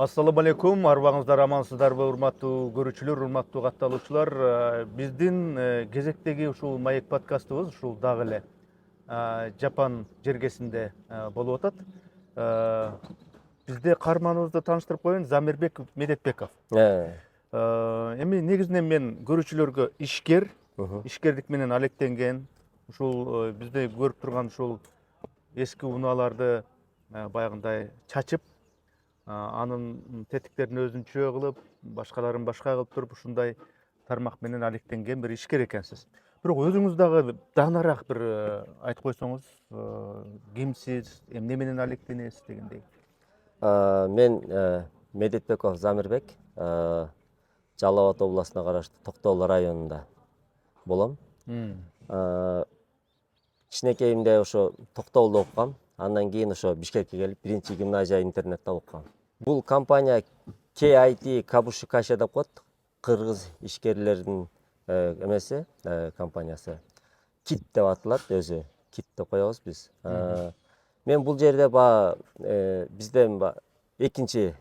Ассаламу алейкум, арбаңыздар амансыздарбы, урматтуу көрүүчүлөр, урматтуу катталуучулар. Биздин кезектеги ушул маек подкастыбыз ушул дагы эле Жапан жергесинде болуп атат. Бизде каарманыбызды тааныштырып коеюн, Замирбек Медетбеков. Эми негизинен мен көрүүчүлөргө ишкердик менен алектенген, ушул бизде көрүп турган ушул эски унааларды баягындай чачып, анын тетиктерин өзүнчө кылып, башкаларын башка кылып туруп, ушундай тармак менен алектенген бир ишкер экенсиз. Бирок өзүңүз дагы дагынараак бир айтып койсоңуз, кимсиз, эмне менен алектенесиз дегендей. Мен Медетбеков Замирбек, Жалал Абад областына караштуу Токтогул районунда болом. Кичинекейимде ошо Токтогулда окугам. Андан кийин ошо Бишкекке келип, биринчи гимназия интернетте окугам. Бул компания KIT Kabushi Kasha деп коет. Кыргыз ишкерлердин эмеси, компаниясы. Кит деп аталат өзү. Кит деп коебуз биз. Мен бул жерде бизден экинчи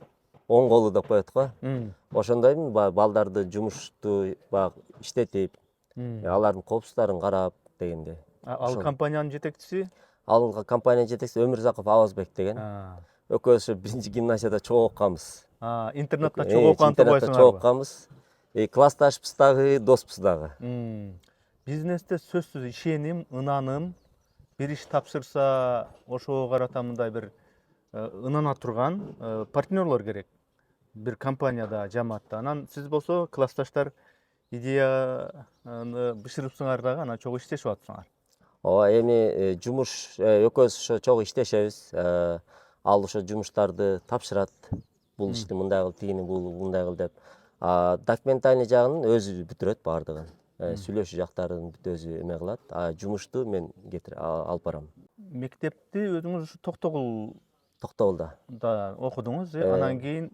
оң колу деп коет го. Ошондоймун, балдарды жумушту иштетип, алардын коопсуздуктарын карап дегенде. Ал компаниянын жетекчиси? Ал компаниянын жетекчиси Өмүрзаков Авазбек деген. Экөөбүз ошо биринчи гимназияда чогуу окканбыз. Интернетте чогуу оккан турбайсыңарбы? Чогуу окканбыз. Классташпыз дагы, доспуз дагы. Бизнесте сөзсүз ишеним, ынаным, бир иш тапшырса ошого карата мындай бир ынана турган партнерлор керек. Бир компанияда, жамаатта. Анан сиз болсо классташтар идеяны бышырыпсыңар дагы, анан чогуу иштешип атыпсыңар. Ооба, эми жумуш экөөбүз ошо чогуу иштешебиз. Ал ошо жумуштарды тапшырат. Бул ишти мындай кыл, тигини мындай кыл деп. Документальный жагын өзү бүтүрөт баардыгын. Сүйлөшүү жактарын өзү эме кылат. Жумушту мен алып барам. Мектепти өзүңүз ушу Токтогулда окудуңуз, анан кийин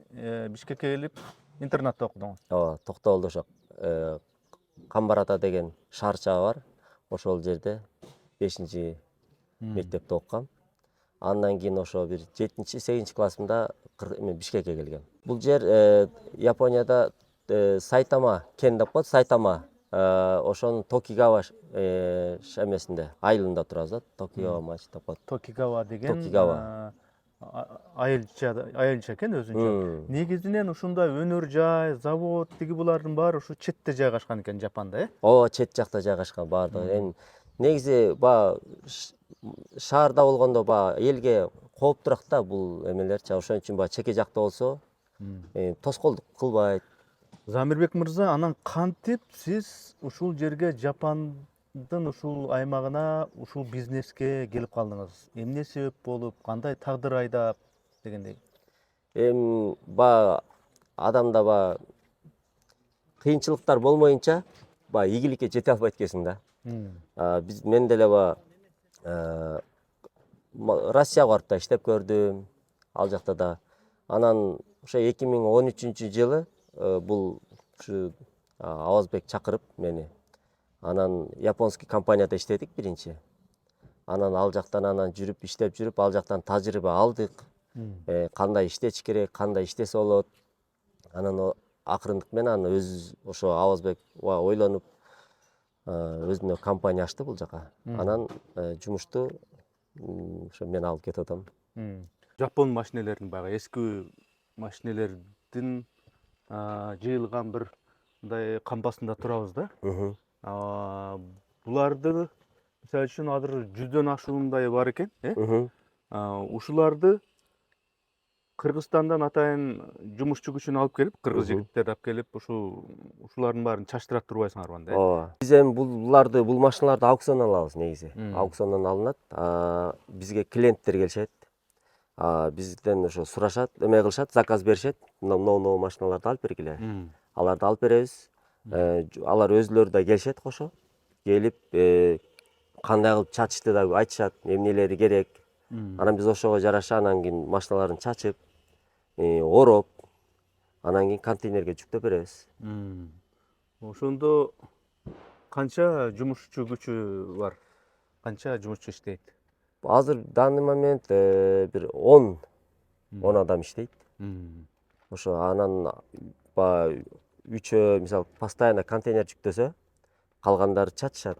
Бишкекке келип интернатта окудуңуз. Ооба, Токтогулда ошо Камбар ата деген шаарча бар. Ошол жерде 5-чи мектепте окугам. Андан кийин ошо бир 7-8 классымда Бишкекке келгем. Бул жер Японияда Сайтама кен деп коет, Сайтама. Ошонун Токигава эмесинде, айылында турабыз, Токигава мачи деп коет. Токигава деген айылча экен өзүнчө. Негизинен ушундай өнөр жай, завод, булардын баары ушу четте жайгашкан экен Жапанда, Ооба, чет жакта жайгашкан баардыгы. Эми негизи шаарда болгондо элге кооптураак да бул эмелерчи. Ошон үчүн чеке жакта болсо тоскоолдук кылбайт. Замирбек мырза, анан кантип сиз ушул жерге, Жапандын ушул аймагына, ушул бизнеске келип калдыңыз? Эмне себеп болуп, кандай тагдыр айдап дегендей? Эми адамда кыйынчылыктар болмоюнча ийгиликке жете албайт экенсиң да. Мен деле Россияга барып да иштеп көрдүм, ал жакта да. Анан ошо 2013-жылы бул ушу Авазбек чакырып мени. Анан японский компанияда иштедик биринчи. Анан ал жактан жүрүп иштеп жүрүп, ал жактан тажрыйба алдык. Кандай иштеш керек, кандай иштесе болот. Анан акырындык менен ошо Авазбек ойлонуп өзүнө компания ачты бул жака. Анан жумушту ошо мен алып кетип атам. Жапон машинелеринин эски машинелердин жыйылган бир мындай кампасында турабыз да. Буларды мисалы үчүн азыр 100дөн ашуундай бар экен, ушуларды Кыргызстандан атайын жумушчу күчүн алып келип, кыргыз жигиттерди алып келип, ушулардын баарын чачтырат турбайсыңарбы анда? Ооба. Биз эми бул машиналарды аукциондон алабыз негизи. Аукциондон алынат. Бизге клиенттер келишет. Бизден ошо сурашат, эме кылышат, заказ беришет. Мына машиналарды алып бергиле. Аларды алып беребиз. Алар өзүлөрү да келишет кошо. Келип, кандай кылып чачышты да айтышат, эмнелери керек. Анан биз ошого жараша анан кийин машиналарын чачып, ороп, анан кийин контейнерге жүктөп беребиз. Ошондо канча жумушчу күчү бар? Канча жумушчу иштейт? Азыр данный момент бир 10 адам иштейт. ошо анан баягы үчөө мисалы постоянно контейнер жүктөсө калгандары чачышат.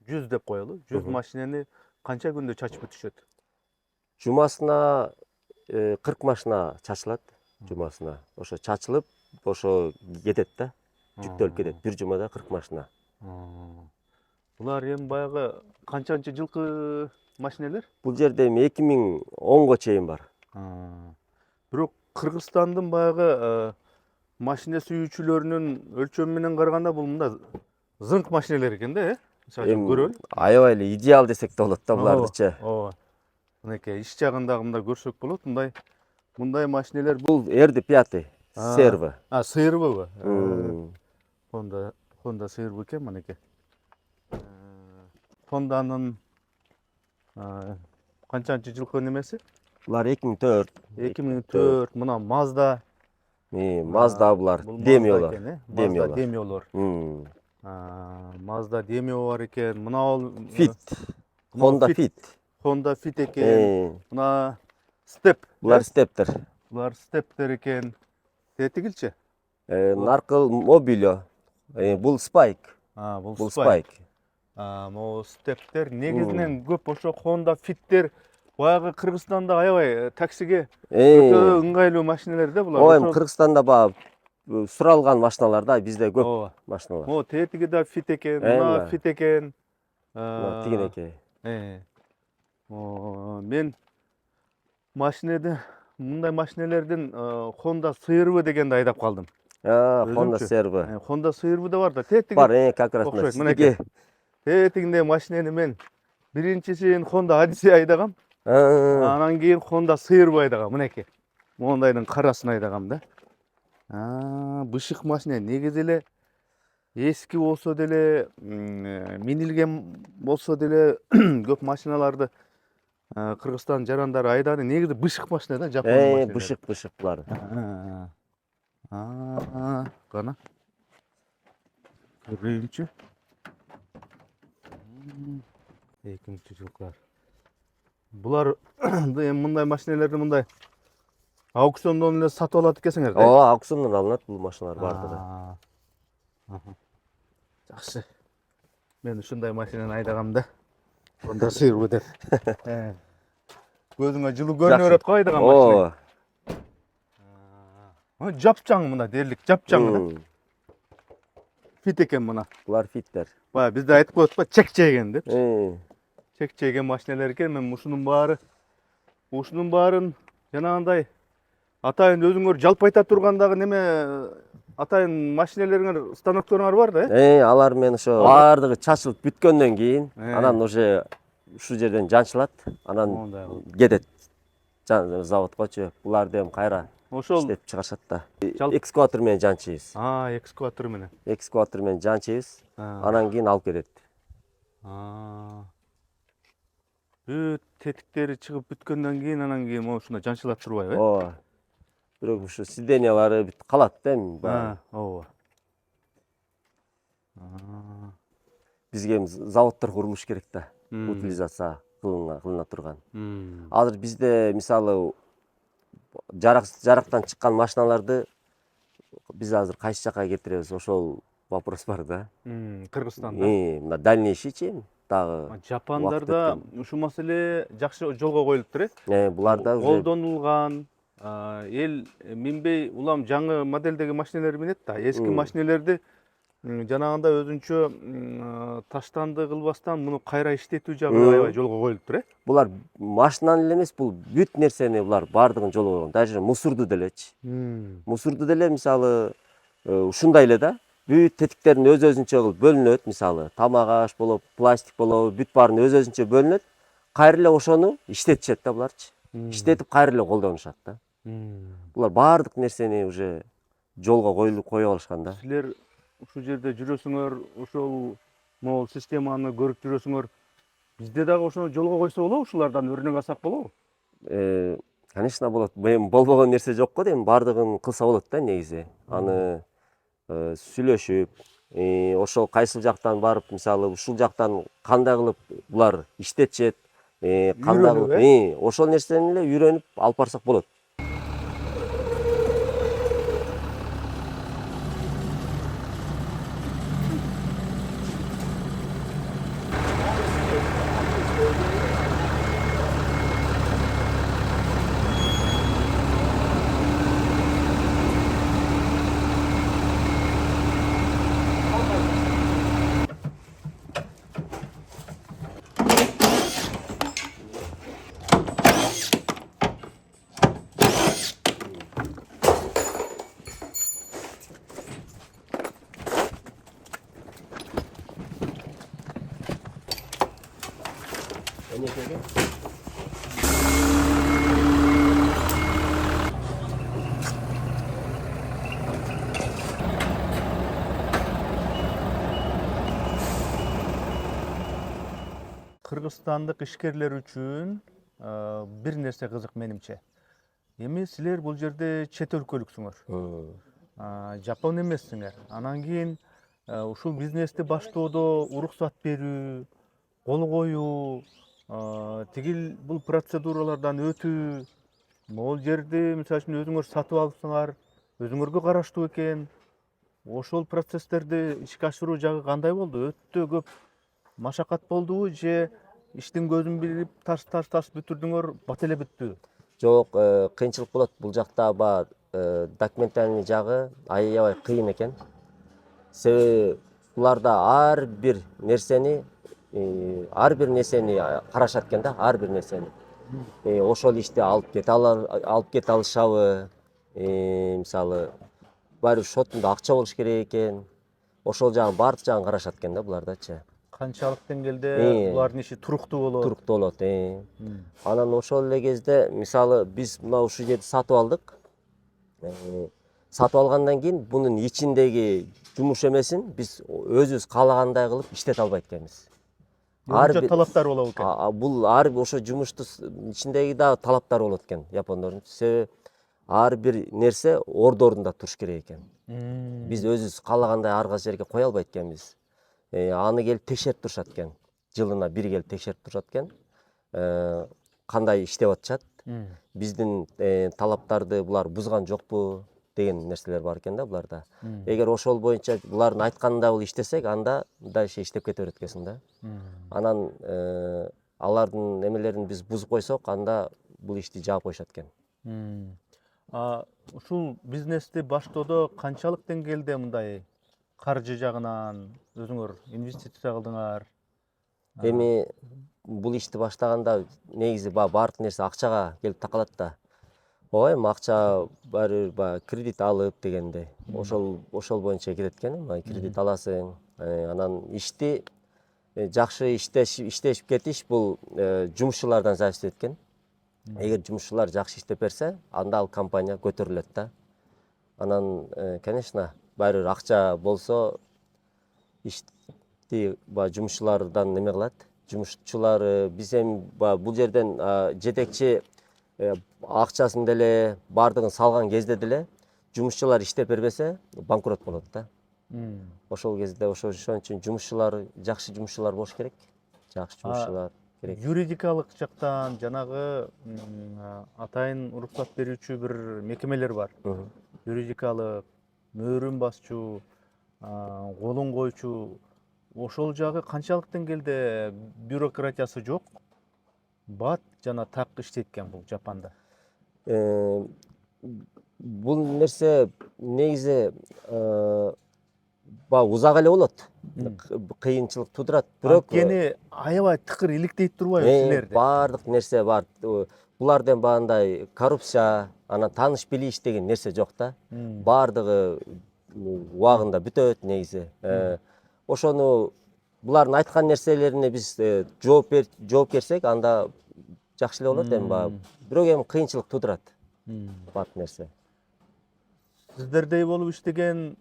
100 деп коелу. 100 машинени канча күндө чачып бүтүшөт? Жумасына 40 машина чачылат. Жумасына ошо чачылып ошо кетет да, жүктөлүп кетет. Бир жумада 40 машина. Булар эми баягы канчанчы жылкы машинелер? Бул жерде эми 2010го чейин бар. Бирок Кыргызстандын баягы машина сүйүүчүлөрүнүн өлчөмү менен караганда бул мында зыңк машинелер экен да, мисалы үчүн көрөлү. Аябай эле идеал десек да болот да булардычы. Ооба. Мынакей иш жагындагы мындай көрсөк болот. Мындай машинелер Бул RD5 серво. сыйырбыбы? Honda сыйырбы экен мынакей. Honda'нын канчанчы жылкы немеси? Булар 2004. 2004. Мына Mazda. Mazda булар. Демиолор. Демиолор. Mazda Demio бар экен. Мына ал Fit. Honda Fit. Honda Fit экен. Мына Step. Булар стептер. Булар стептер экен. Тетигилчи? Наркыл Мобило. Бул Spike. Бул Бул Spike. Могу стептер негизинен көп ошо Honda Fit'тер баягы Кыргызстанда аябай таксиге өтө ыңгайлуу машиналер да булар. Ооба, Кыргызстанда баягы суралган машиналар да, бизде көп машиналар. Могу тетиги да Fit экен, мына Fit экен. Тигинеки. Мен мындай машинелердин Honda сыйырбы дегенди айдап калдым. Honda серво. Honda сыйырбы да бар да, тетиги. Бар, как раз мына. Тетигинде машинени мен биринчисин Honda Odyssey айдагам. Анан кийин Honda сыйырбы айдагам, мынакей. Мондайдын карасын айдагам да. Бышык машина негизи эле эски болсо деле, минилген болсо деле көп машиналарды Кыргызстан жарандары айдады. Негизи бышык машина да, жапон машина. Бышык булар. Кана. Көрөйүнчү. 2000-жылкылар. Булар мындай машинелерди мындай аукциондон эле сатып алат экенсиңер да? Ооба, аукциондон алынат бул машиналар бардыгы. Жакшы. Мен ушундай машинени айдагам да. Honda сыйырбы деп. Көзүңө жылуу көрүнө берет го айдаган машина. Жапжаң мына, дерлик жапжаң да. Fit экен мына. Булар Fittер. Бая бизде айтып коет го, чекчейген деп. Чекчейген машинелер экен. Мен ушунун баарын жанагындай атайын өзүңөр жалпы айта тургандагы неме атайын машинелериңер, станокторуңар бар да? Алар мен ошо бардыгы чачылып бүткөндөн кийин, анан уже ушул жерден жанчылат, анан кетет заводкочу. Буларды эми кайра иштеп чыгарышат да. Экскаватор менен жанчыбыз. Экскаватор менен. Экскаватор менен жанчыбыз, анан кийин алып кетет. Бүт тетиктери чыгып бүткөндөн кийин анан кийин ушунда жанчылап турбайбы? Ооба. Бирок ушу сиденьялары бүт калат да эми. Ооба. Бизге заводдор курулуш керек да. Утилизация кылына турган. Азыр бизде мисалы жарактан чыккан машиналарды биз азыр кайсы жака кетиребиз, ошол вопрос бар да. Кыргызстанда. Мына дальнейшийчи дагы. Жапондарда ушул маселе жакшы жолго коюлуптур буларда колдонулган, эл минбей, улам жаңы модельдеги машинелер минет да. Эски машинелерди жанагындай өзүнчө таштанды кылбастан муну кайра иштетүү жагы аябай жолго коюлуптур Булар машинаны эле эмес, бул бүт нерсени булар бардыгын жолго койгон. Даже мусорду делечи. Мусорду деле мисалы ушундай эле да. Бүт тетиктерин өз-өзүнчө кылып бөлүнөт, мисалы тамак аш болобу, пластик болобу, бүт баарын өз-өзүнчө бөлүнөт. Кайра эле ошону иштетишет да буларчы. Иштетип кайра эле колдонушат да. Булар бардык нерсени уже жолго кое алышкан да. Силер ушул жерде жүрөсүңөр, ошол могул системаны көрүп жүрөсүңөр. Бизде дагы ошону жолго койсо болобу, ушулардан өрнөк алсак болобу? Конечно болот. Эми болбогон нерсе жок го дейм, бардыгын кылса болот да негизи. Аны сүйлөшүп, ошол кайсыл жактан барып, мисалы ушул жактан кандай кылып булар иштетишет, кандай кылып, ошол нерсени эле үйрөнүп алып барсак болот. кыргызстандык ишкерлер үчүн бир нерсе кызык менимче. Эми силер бул жерде чет өлкөлүксүңөр. Жапон эмессиңер. Анан кийин ушул бизнести баштоодо уруксат берүү, кол коюу, тигил бул процедуралардан өтүү, могул жерди мисалы үчүн өзүңөр сатып алыпсыңар, өзүңөргө караштуу экен. Ошол процесстерди ишке ашыруу жагы кандай болду? Өтө көп машакат болдубу же иштин көзүн билип тарс бүтүрдүңөр, бат эле бүттү? Жок, кыйынчылык болот. Бул жакта документальный жагы аябай кыйын экен. Себеби буларда ар бир нерсени карашат экен да, ар бир нерсени. Ошол ишти алып кете алышабы? Мисалы, баары шотунда акча болуш керек экен. Ошол жагын баардык жагын карашат экен да булардачы. Канчалык деңгээлде булардын иши туруктуу болот? Туруктуу болот. Анан ошол эле кезде мисалы биз мына ушул жерди сатып алдык. Сатып алгандан кийин бунун ичиндеги жумуш эмесин биз өзүбүз каалагандай кылып иштете албайт экенбиз. Ар бир талаптар болобу экен? Бул ошо жумуштун ичиндеги дагы талаптар болот экен япондордун. Себеби ар бир нерсе ордорунда туруш керек экен. Биз өзүбүз каалагандай ар кайсы жерге кое албайт экенбиз. Аны келип текшерип турушат экен. Жылына бир келип текшерип турушат экен. Кандай иштеп атышат? Биздин талаптарды булар бузган жокпу деген нерселер бар экен да буларда. Эгер ошол боюнча булардын айтканында бул иштесек, анда дальше иштеп кете берет экенсиң да. Анан алардын эмелерин биз бузуп койсок, анда бул ишти жаап коюшат экен. Ушул бизнести баштоодо канчалык деңгээлде мындай каржы жагынан өзүңөр инвестиция кылдыңар? Эми бул ишти баштаганда негизи баардык нерсе акчага келип такалат да. Эми акча баары кредит алып дегендей. Ошол боюнча кетет экен. Кредит аласың, анан ишти жакшы иштешип кетиш бул жумушчулардан зависит этет экен. Эгер жумушчулар жакшы иштеп берсе, анда ал компания көтөрүлөт да. Анан, конечно, баары бир акча болсо, ишти жумушчулардан неме кылат. Жумушчулар биз эми бул жерден жетекчи акчасын деле баардыгын салган кезде деле жумушчулар иштеп бербесе банкрот болот да. Ошол кезде ошон үчүн жакшы жумушчулар болуш керек. Жакшы жумушчулар керек. Юридикалык жактан жанагы атайын уруксат берүүчү бир мекемелер бар. Юридикалык, мөөрүн басчу, колун койчу. Ошол жагы канчалык деңгээлде бюрократиясы жок? Бат жана так иштейт экен бул Жапанда. Бул нерсе негизи узак эле болот. Кыйынчылык туудурат. Бирок анткени аябай тыкыр иликтейт турбайбы силерди? Баардык нерсе бар. Буларда баягындай коррупция, анан тааныш билиш деген нерсе жок да. Баардыгы убагында бүтөт негизи. Ошону булардын айткан нерселерине биз жооп берсек, анда жакшы эле болот эми. Бирок эми кыйынчылык туудурат. Бат нерсе. Сиздердей болуп иштеген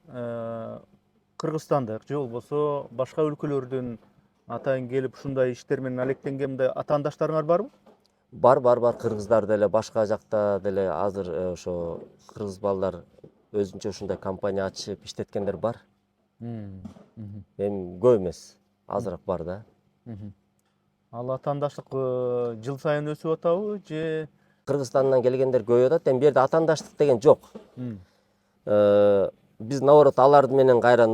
кыргызстандык же болбосо башка өлкөлөрдүн атайын келип ушундай иштер менен алектенген мындай атаандаштарыңар барбы? Бар. Кыргыздар деле башка жакта деле азыр ошо кыргыз балдар өзүнчө ушундай компания ачып иштеткендер бар. Эми көп эмес, азыраак бар да. Ал атаандаштык жыл сайын өсүп атабы же? Кыргызстандан келгендер көбөйүп атат. Эми бу жерде атаандаштык деген жок. Биз наоборот аларды менен кайра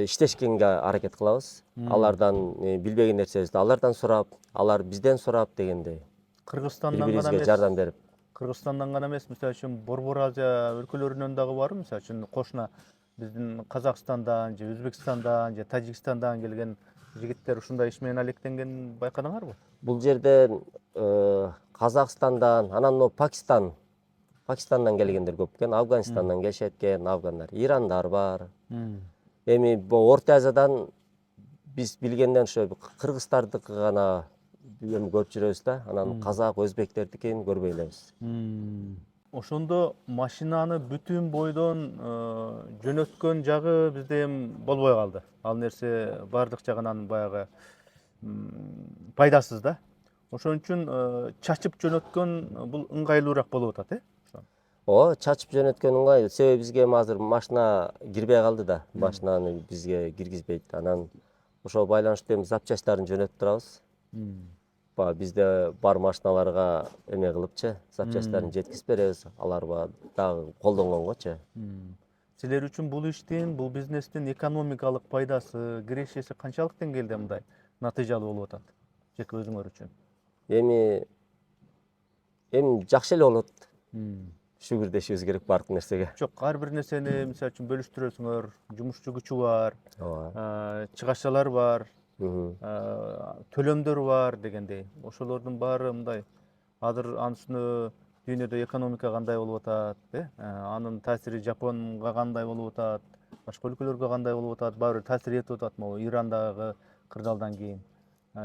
иштешкенге аракет кылабыз. Алардан билбеген нерсебизди алардан сурап, алар бизден сурап дегендей. Бири-бирибизге жардам берип. Кыргызстандан гана эмес, мисалы үчүн Борбор Азия өлкөлөрүнөн дагы барбы? Мисалы үчүн кошуна биздин Казакстандан же Өзбекстандан же Тажикстандан келген жигиттер ушундай иш менен алектенген байкадыңарбы? Бул жерден Казакстандан, анан Пакистандан келгендер көп экен, Афганистандан келишет экен, афгандар, ирандар бар. Эми Орто Азиядан биз билгенден ошо кыргыздардыкы гана көрүп жүрөбүз да, анан казак, өзбектердикин көрбөй элебиз. Ошондо машинаны бүтүн бойдон жөнөткөн жагы бизде эми болбой калды. Ал нерсе баардык жагынан баягы пайдасыз да. Ошон үчүн чачып жөнөткөн бул ыңгайлуураак болуп атат, Ооба, чачып жөнөткөн ыңгайлуу. Себеби бизге азыр машина кирбей калды да. Машинаны бизге киргизбейт. Анан ошого байланыштуу эми запчастьтарын жөнөтүп турабыз. Бизде бар машиналарга эме кылыпчы, запчастьтарын жеткизип беребиз. Алар дагы колдонгонгочу. Силер үчүн бул иштин, бул бизнестин экономикалык пайдасы, кирешеси канчалык деңгээлде мындай натыйжалуу болуп атат жеке өзүңөр үчүн? Эми жакшы эле болот. Шүгүрдөшүбүз керек баардык нерсеге. Жок, ар бир нерсени мисалы үчүн бөлүштүрөсүңөр, жумушчу күчү бар, чыгашалар бар, төлөмдөр бар дегендей. Ошолордун баары мындай азыр анын үстүнө дүйнөдө экономика кандай болуп атат, анын таасири Жапонго кандай болуп атат, башка өлкөлөргө кандай болуп атат, баары бир таасир этип атат могу Ирандагы кырдаалдан кийин.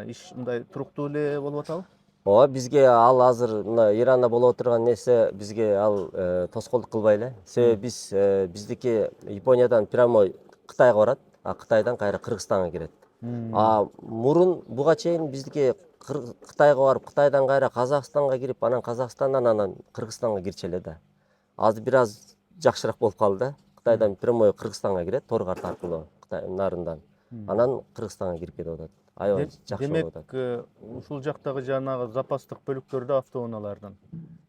Иш мындай туруктуу эле болуп атабы? Ооба, бизге ал азыр мына Иранда болуп отурган нерсе бизге ал тоскоолдук кылбай эле. Себеби биздики Япониядан прямой Кытайга барат, а Кытайдан кайра Кыргызстанга кирет. Мурун буга чейин биздики Кытайга барып, Кытайдан кайра Казакстанга кирип, анан Казакстандан анан Кыргызстанга кирчү эле да. Азыр бир аз жакшыраак болуп калды да. Кытайдан прямой Кыргызстанга кирет, тор карт аркылуу Кытай нарындан. Анан Кыргызстанга кирип кетип атат. Аябай жакшы болуп атат. Демек, ушул жактагы жанагы запастык бөлүктөрдү, автоунаалардын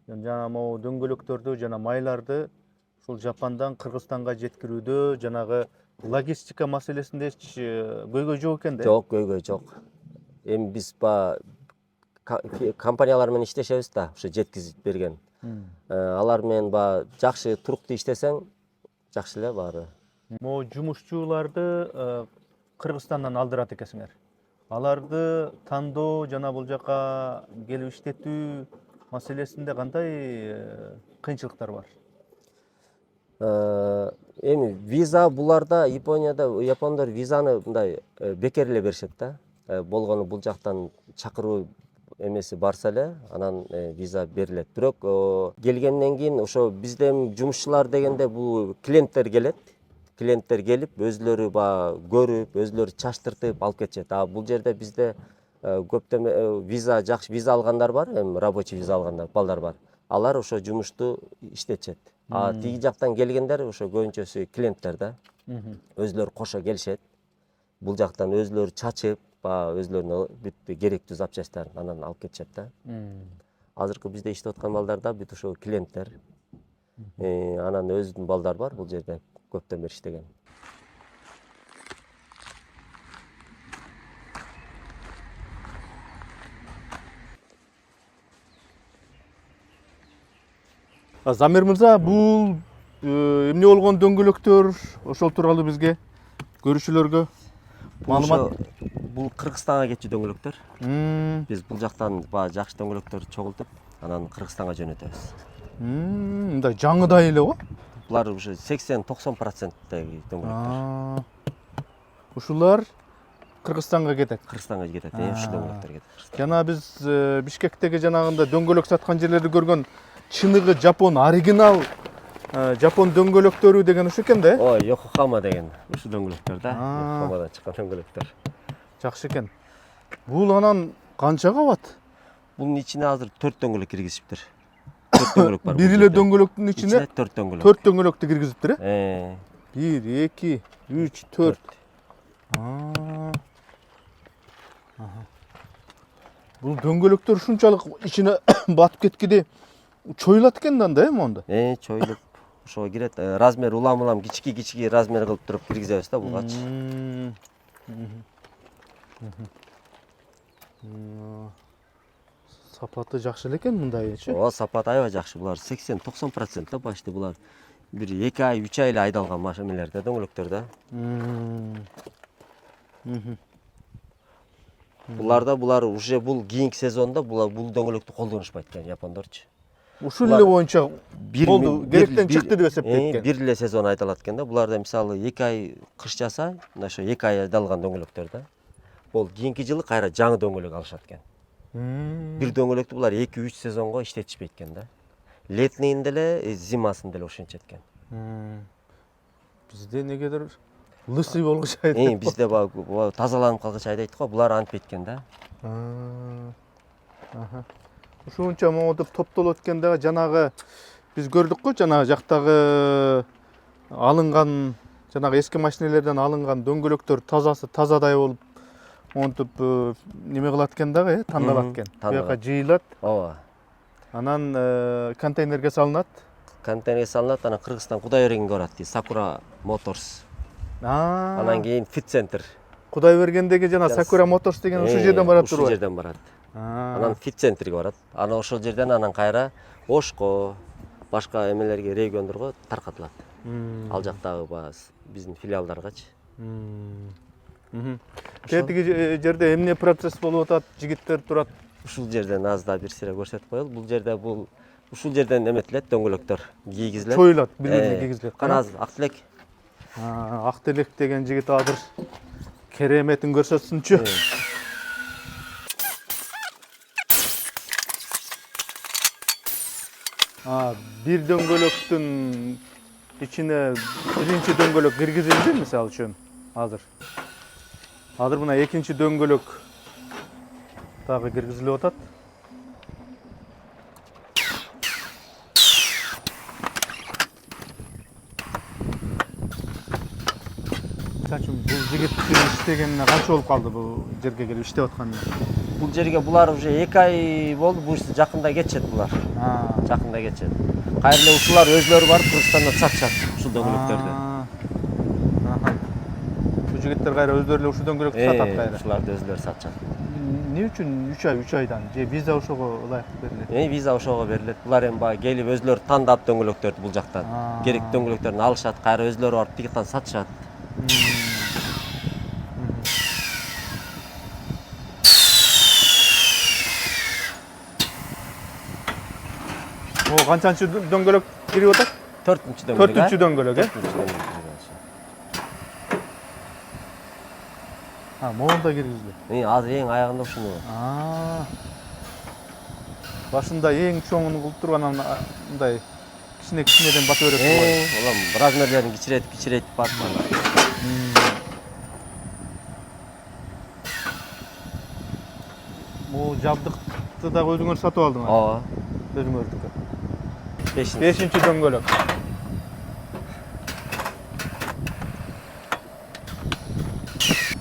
жана могу дөңгөлөктөрдү жана майларды ушул Жапондан Кыргызстанга жеткирүүдө жанагы логистика маселесинде эч көйгөй жок экен да? Жок, көйгөй жок. Эми биз компаниялар менен иштешебиз да, ушу жеткизип берген. Алар менен жакшы туруктуу иштесең, жакшы эле баары. Могу жумушчуларды Кыргызстандан алдырат экенсиңер. Аларды тандоо жана бул жака келип иштетүү маселесинде кандай кыйынчылыктар бар? Эми виза буларда япондор визаны мындай бекер эле беришет да. Болгону бул жактан чакыруу эмеси барса эле, анан виза берилет. Бирок келгенден кийин ошо бизде жумушчулар дегенде бул клиенттер келет. Клиенттер келип, өзлөрү көрүп, өзлөрү чачтыртып алып кетишет. Бул жерде бизде көптөн жакшы виза алгандар бар, эми рабочий виза алгандар, балдар бар. Алар ошо жумушту иштетишет. Тиги жактан келгендер ошо көбүнчөсү клиенттер да. Өзлөрү кошо келишет. Бул жактан өзлөрү чачып, өзлөрүнө бүт керектүү запчастьтарын анан алып кетишет да. Азыркы бизде иштеп аткан балдар да бүт ошо клиенттер. Анан өзүнүн балдары бар бул жерде көптөн бери иштеген. Замир мырза, бул эмне болгон дөңгөлөктөр, ошол тууралуу бизге көрүүчүлөргө маалымат. Бул Кыргызстанга кетчү дөңгөлөктөр. Биз бул жактан жакшы дөңгөлөктөрдү чогултуп, анан Кыргызстанга жөнөтөбүз. Мындай жаңыдай эле го? Булар уже 80-90%деги дөңгөлөктөр. Ушулар Кыргызстанга кетет. Кыргызстанга кетет, ушу дөңгөлөктөр кетет. Жана биз Бишкектеги жанагындай дөңгөлөк саткан жерлерди көргөн чыныгы Жапон оригинал Жапон дөңгөлөктөрү деген ушу экен да? Ой, Йокохама деген ушу дөңгөлөктөр да. Йокохамадан чыккан дөңгөлөктөр. Жакшы экен. Бул анан канча кабат? Бунун ичине азыр 4 дөңгөлөк киргизиптир. 4 дөңгөлөк бар. Бир эле дөңгөлөктүн ичине 4 дөңгөлөк. 4 дөңгөлөктү киргизиптир, 1, 2, 3, 4. Бул дөңгөлөктөр ушунчалык ичине батып кеткиде чоюлат экен да монда? Чоюлуп ошого кирет. Размер улам кичики размер кылып туруп киргизебиз да булгачы. Сапаты жакшы эле экен мындайчы. Ооба, сапаты аябай жакшы. Булар 80-90% да почти булар. Бир 2 ай, 3 ай эле айдалган машиналар да, дөңгөлөктөр да. Булар уже бул кийинки сезондо бул дөңгөлөктү колдонушпайт экен япондорчу. Ушул эле боюнча болду, керектен чыкты деп эсептейт экен. Бир эле сезон айдалат экен да. Буларда мисалы 2 ай кыш жаса, мына ошо 2 ай айдалган дөңгөлөктөр да. Бул кийинки жылы кайра жаңы дөңгөлөк алышат экен. Бир дөңгөлөктү булар 2-3 сезонго иштетишпейт экен да. Летныйында эле, зимасында эле ошентчет экен. Бизде негедир Лысый болгучайт. Бизде баягы тазаланып калгыч айдайт го, булар антип кеткен да. Ушунча моңотуп топтолуп өткөндө жанагы биз көрдүк го, жанагы жактагы алынган жанагы эски машинелерден алынган дөңгөлөктөр тазадай болуп монтуп неме кылат экен дагы, тандалат экен. Буяка жыйылат. Ооба. Анан контейнерге салынат. Контейнерге салынат, анан Кыргызстан Кудайбергенге барат дейт, Sakura Motors. Анан кийин Fit Center. Кудайбергендеги жана Sakura Motors деген ушул жерден барат турбайбы? Ушул жерден барат. Анан Fit Centerге барат. Анан ошол жерден анан кайра Ошко, башка эмелерге, региондорго таркатылат. Ал жактагы биздин филиалдаргачы. Тетиги жерде эмне процесс болуп атат, жигиттер турат. Ушул жерден аз да бир сире көрсөтүп коелу. Бул жерде ушул жерден эметилет, дөңгөлөктөр кийгизилет. Чоюлат, бири-бирине кийгизилет. Кана Актилек. Актилек деген жигит азыр кереметин көрсөтсүнчү. Бир дөңгөлөктүн ичине биринчи дөңгөлөк киргизилди, мисалы үчүн азыр. Азыр мына экинчи дөңгөлөк дагы киргизилип атат. Бул жигиттин иштегенине канча болуп калды бул жерге келип иштеп атканына? Бул жерге булар уже 2 ай болду, буюрса жакында кетишет булар. Жакында кетишет. Кайра эле ушулар өзлөрү барып Кыргызстанда сатышат ушул дөңгөлөктөрдү. Бул жигиттер кайра өзлөрү эле ушул дөңгөлөктү сатат кайра. Ушуларды өзлөрү сатышат. Эмне үчүн 3 айдан же виза ошого ылайык берилет? Виза ошого берилет. Булар эми баягы келип өзлөрү тандап дөңгөлөктөрдү бул жактан. Керектүү дөңгөлөктөрүн алышат, кайра өзлөрү барып тигиттан сатышат. Канчанчы дөңгөлөк кирип атат? 4-чү дөңгөлөк. 4-чү дөңгөлөк, Могул да киргизди. Азыр эң аягында ушуну. Башында эң чоңун кылып турган мындай кичинеден бата берет. Улам размерлерин кичирейтип барып. Бул жабдыкты дагы өзүңөр сатып алдыңар? Ооба. Өзүңөрдүкү. 5-чи дөңгөлөк.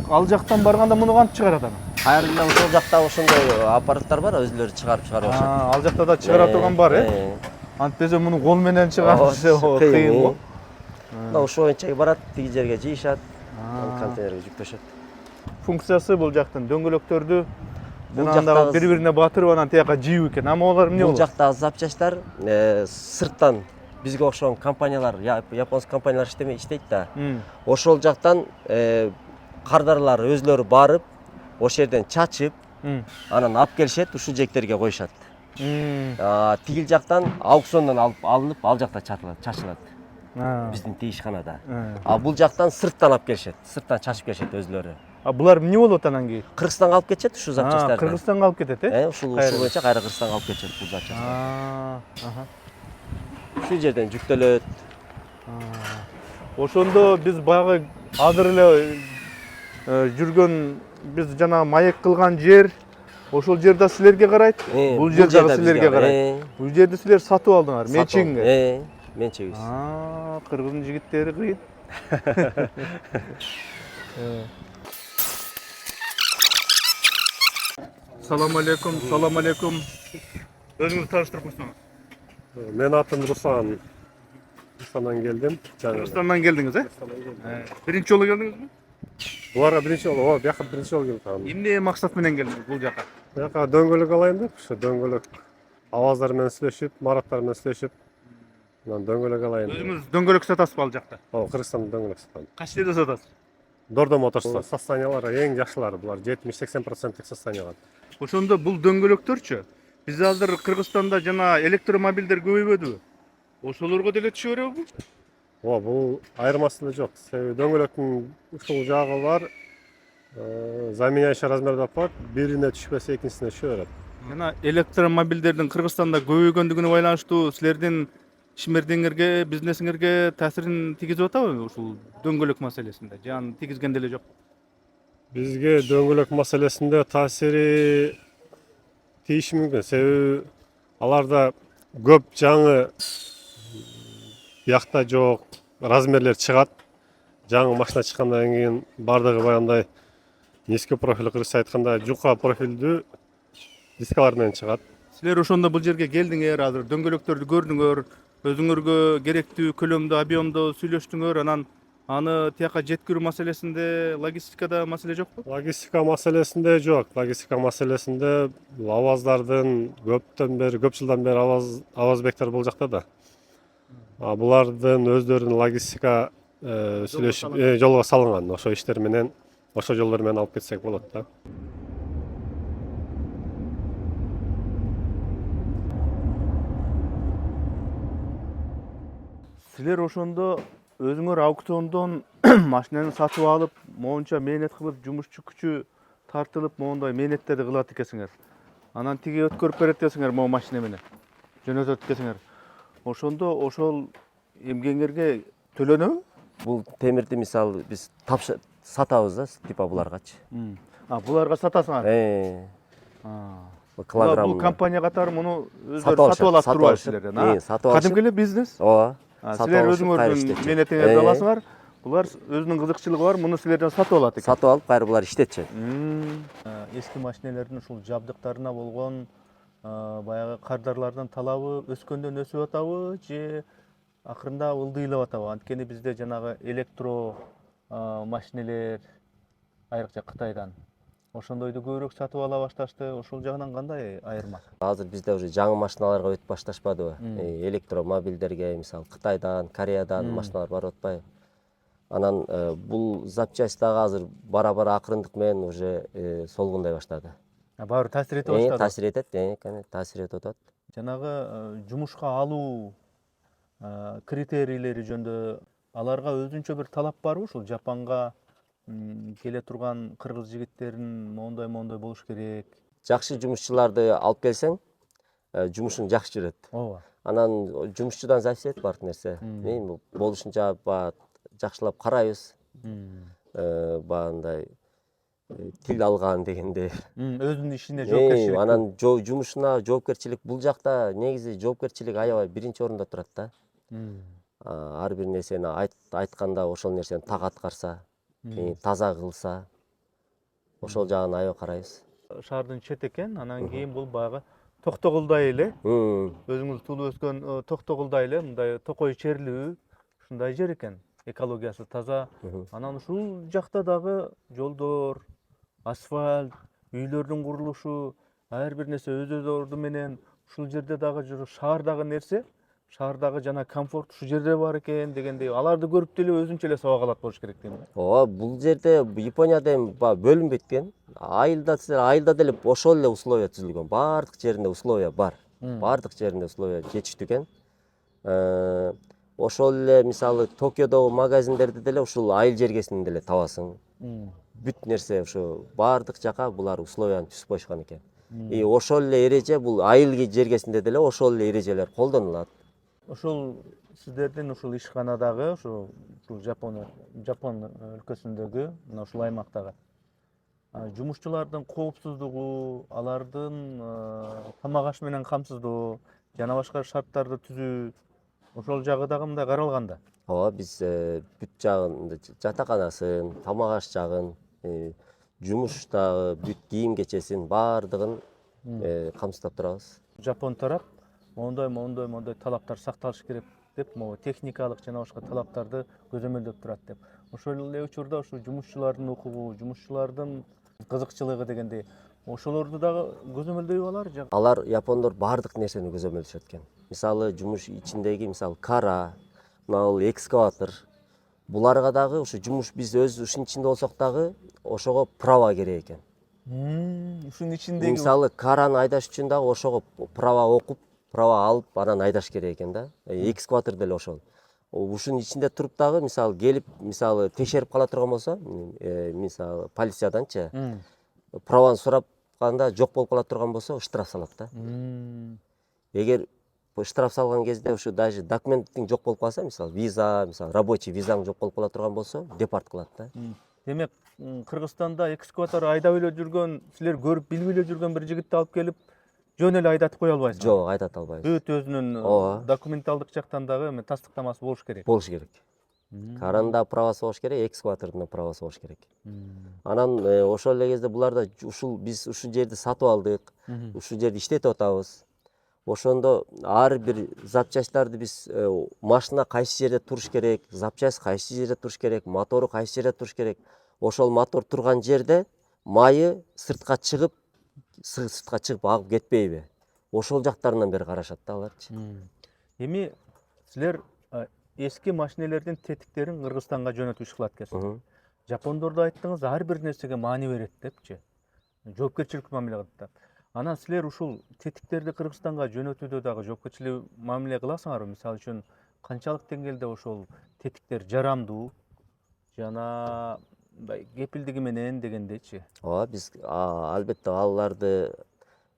Ал жактан барганда муну кантип чыгарат аны? Кайра эле ошол жакта ошондой аппараттар бар, өзлөрү чыгарып атышат. Ал жакта да чыгара турган бар, Антпесе муну кол менен чыгарыш кыйын го. Мына ошол боюнча барат, тиги жерге жыйышат, контейнерге жүктөшөт. Функциясы бул жактын дөңгөлөктөрдү жанагы бири-бирине батырып анан тияка жыйуу экен. Алар эмне болот? Бул жактагы запчастьтар сырттан бизге окшогон компаниялар, японский компаниялар иштейт да. Ошол жактан кардарлар өзлөрү барып, ошол жерден чачып, анан алып келишет, ушул жектерге коюшат. Тигил жактан аукциондон алынып, ал жакта чачылат. Биздин тигишканада. Бул жактан сырттан алып келишет, сырттан чачып келишет өзлөрү. Булар эмне болот анан кийин? Кыргызстанга алып кетишет ушул запчасттарды. Кыргызстанга алып кетет, Ушул боюнча кайра Кыргызстанга алып кетишет бул запчасттар. Ушул жерден жүктөлөт. Ошондо биз баягы азыр эле жүргөн биз жана маек кылган жер, ошол жер да силерге карайт. Бул жер да силерге карайт. Бул жерди силер сатып алдыңар, менчигиңер. Менчигибиз. Кыргыздын жигиттери кыйын. Салам алейкум. Өзүңүздү тааныштырып койсоңуз. Мен атым Руслан. Кыргызстандан келдим. Кыргызстандан келдиңиз, Биринчи жолу келдиңизби? Буларга биринчи жолу, бияка биринчи жолу келдим. Эмне максат менен келдиңиз бул жака? Бияка дөңгөлөк алайын деп, ушу дөңгөлөк аваздар менен сүйлөшүп, мараттар менен сүйлөшүп, анан дөңгөлөк алайын. Өзүңүз дөңгөлөк сатасызбы ал жакта? Ооба, Кыргызстанда дөңгөлөк сатам. Кайсы жерде сатасыз? Дордо Моторс. Состояниялары эң жакшылары булар, 70-80% состояниялар. Ошондо бул дөңгөлөктөрчү биз азыр Кыргызстанда жана электромобилдер көбөйбөдүбү? Ошолорго деле түшө береби? Ооба, бул айырмасы да жок. Себеби дөңгөлөктүн ушул жагы бар, заменяющий размерде бар, бирине түшпөсө экинчисине түшө берет. Жана электромобилдердин Кыргызстанда көбөйгөндүгүнө байланыштуу силердин ишмердиңерге, бизнесиңерге таасирин тийгизип атабы ушул дөңгөлөк маселесинде? Же аны тийгизген деле жок? Бизге дөңгөлөк маселесинде таасири тийиши мүмкүн. Себеби аларда көп жаңы биякта жок размерлер чыгат. Жаңы машина чыккандан кийин бардыгы баягындай низкий профиль, кыргызча айтканда жука профилдүү дискалар менен чыгат. Силер ошондо бул жерге келдиңер, азыр дөңгөлөктөрдү көрдүңөр, өзүңөргө керектүү көлөмдө, объемдо сүйлөштүңөр, анан аны тияка жеткирүү маселесинде логистикада маселе жокпу? Логистика маселесинде жок. Логистика маселесинде бул аваздардын көп жылдан бери авазбектер бул жакта да. Булардын өздөрүнүн логистика сүйлөшүп жолго салынган. Ошо иштер менен, ошо жолдор менен алып кетсек болот да. Силер ошондо өзүңөр аукциондон машинаны сатып алып, моунча мээнет кылып, жумушчу күчү тартылып, моундай мээнеттерди кылат экенсиңер. Анан тиги өткөрүп берет экенсиңер могу машина менен. Жөнөтөт экенсиңер. Ошондо ошол эмгегиңерге төлөнөбү? Бул темирди мисалы биз сатабыз да, типа буларгачы. Буларга сатасыңар? Бул компания катары муну өздөрү сатып алат турбайбы силерден? Кадимки эле бизнес? Ооба. Силер өзүңөрдүн мээнетиңерди аласыңар, булар өзүнүн кызыкчылыгы бар, муну силерден сатып алат экен. Сатып алып, кайра булар иштетишет. Эски машинелердин ушул жабдыктарына болгон баягы кардарлардын талабы өскөндөн өсүп атабы же акырында ылдыйлап атабы? Анткени бизде жанагы электро машинелер айрыкча Кытайдан ошондойду көбүрөөк сатып ала башташты. Ошол жагынан кандай айырма? Азыр бизде уже жаңы машиналарга өтүп башташпадыбы? Электромобилдерге мисалы Кытайдан, Кореядан машиналар барып атпайбы? Анан бул запчасть дагы азыр бара-бара акырындык менен уже солгундай баштады. Баары таасир эте баштады. Таасир этет, таасир этип атат. Жанагы жумушка алуу критерийлери жөнүндө аларга өзүнчө бир талап барбы? Ушул Жапонго келе турган кыргыз жигиттерин моундай болуш керек. Жакшы жумушчуларды алып келсең, жумушуң жакшы жүрөт. Ооба. Анан жумушчудан зависит баардык нерсе. Мен болушунча жакшылап карайбыз. Баягындай тил алган дегенде. Өзүнүн ишине жоопкерчилик. Анан жумушуна жоопкерчилик бул жакта негизи жоопкерчилик аябай биринчи орунда турат да. Ар бир нерсени айтканда ошол нерсени так аткарса, таза кылса, ошол жагын аябай карайбыз. Шаардын чет экен, анан кийин бул баягы Токтогулдай эле. Өзүңүз туулуп өскөн Токтогулдай эле мындай токой черлүү ушундай жер экен. Экологиясы таза. Анан ушул жакта дагы жолдор, асфальт, үйлөрдүн курулушу, ар бир нерсе өз орду менен ушул жерде дагы шаардагы нерсе, шаардагы жана комфорт ушул жерде бар экен дегендей, аларды көрүп деле өзүнчө эле сабак алат болуш керек дейм. Ооба, бул жерде Японияда эми бөлүнбөйт экен. Айылда деле ошол эле условия түзүлгөн. Бардык жеринде условия бар. Бардык жеринде условия жетиштүү экен. Ошол эле мисалы Токиодогу магазиндерди деле ушул айыл жергесинен деле табасың. Бүт нерсе ушу бардык жака булар условияны түзүп коюшкан экен. Ошол эле эреже бул айыл жергесинде деле ошол эле эрежелер колдонулат. Ошол сиздердин ушул ишканадагы ушул Жапон өлкөсүндөгү мына ушул аймактагы жумушчулардын коопсуздугу, алардын тамак аш менен камсыздоо жана башка шарттарды түзүү ошол жагы дагы мындай каралган да. Ооба, биз бүт жагын, жатаканасын, тамак аш жагын, жумуштагы бүт кийим кечесин баардыгын камсыздап турабыз. Жапон тарап моундай талаптар сакталыш керек деп, могу техникалык жана башка талаптарды көзөмөлдөп турат деп. Ошол эле учурда ушу жумушчулардын укугу, жумушчулардын кызыкчылыгы дегендей, ошолорду дагы көзөмөлдөйбү алар? Алар япондор баардык нерсени көзөмөлдөшөт экен. Мисалы жумуш ичиндеги мисалы кара, мына экскаватор, буларга дагы ушу жумуш биз өз ушунун ичинде болсок дагы ошого права керек экен. Ушунун ичиндеги мисалы караны айдаш үчүн дагы ошого права окуп, права алып, анан айдаш керек экен да. Экскаватор деле ошол. Ушунун ичинде туруп дагы мисалы келип, мисалы текшерип кала турган болсо, мисалы полицияданчы праваны сурап канда жок болуп кала турган болсо, штраф салат да. Эгер штраф салган кезде ушу даже документиң жок болуп калса, мисалы виза, мисалы рабочий визаң жок болуп кала турган болсо, депорт кылат да. Демек, Кыргызстанда экскаватор айдап эле жүргөн, силер көрүп билбей эле жүргөн бир жигитти алып келип, жөн эле айдатып кое албайсыңар. Жок, айдата албайбыз. Бүт өзүнүн Ооба. документалдык жактан дагы тастыктамасы болуш керек. Болуш керек. Каранын да правасы болуш керек, экскаватордун да правасы болуш керек. Анан ошол эле кезде буларда биз ушул жерди сатып алдык, ушул жерди иштетип атабыз. Ошондо ар бир запчастьтарды биз машина кайсы жерде туруш керек, запчасть кайсы жерде туруш керек, мотору кайсы жерде туруш керек. Ошол мотор турган жерде майы сыртка чыгып агып кетпейби? Ошол жактарынан бери карашат да аларчы. Эми силер эски машинелердин тетиктерин Кыргызстанга жөнөтүп иш кылат экенсиз. Жапондорду айттыңыз, ар бир нерсеге маани берет депчи. Жоопкерчиликтүү мамиле кылат деп. Анан силер ушул тетиктерди Кыргызстанга жөнөтүүдө дагы жоопкерчиликтүү мамиле кыласыңарбы? Мисалы үчүн канчалык деңгээлде ошол тетиктер жарамдуу жана кепилдиги менен дегендейчи. Ооба, биз албетте аларды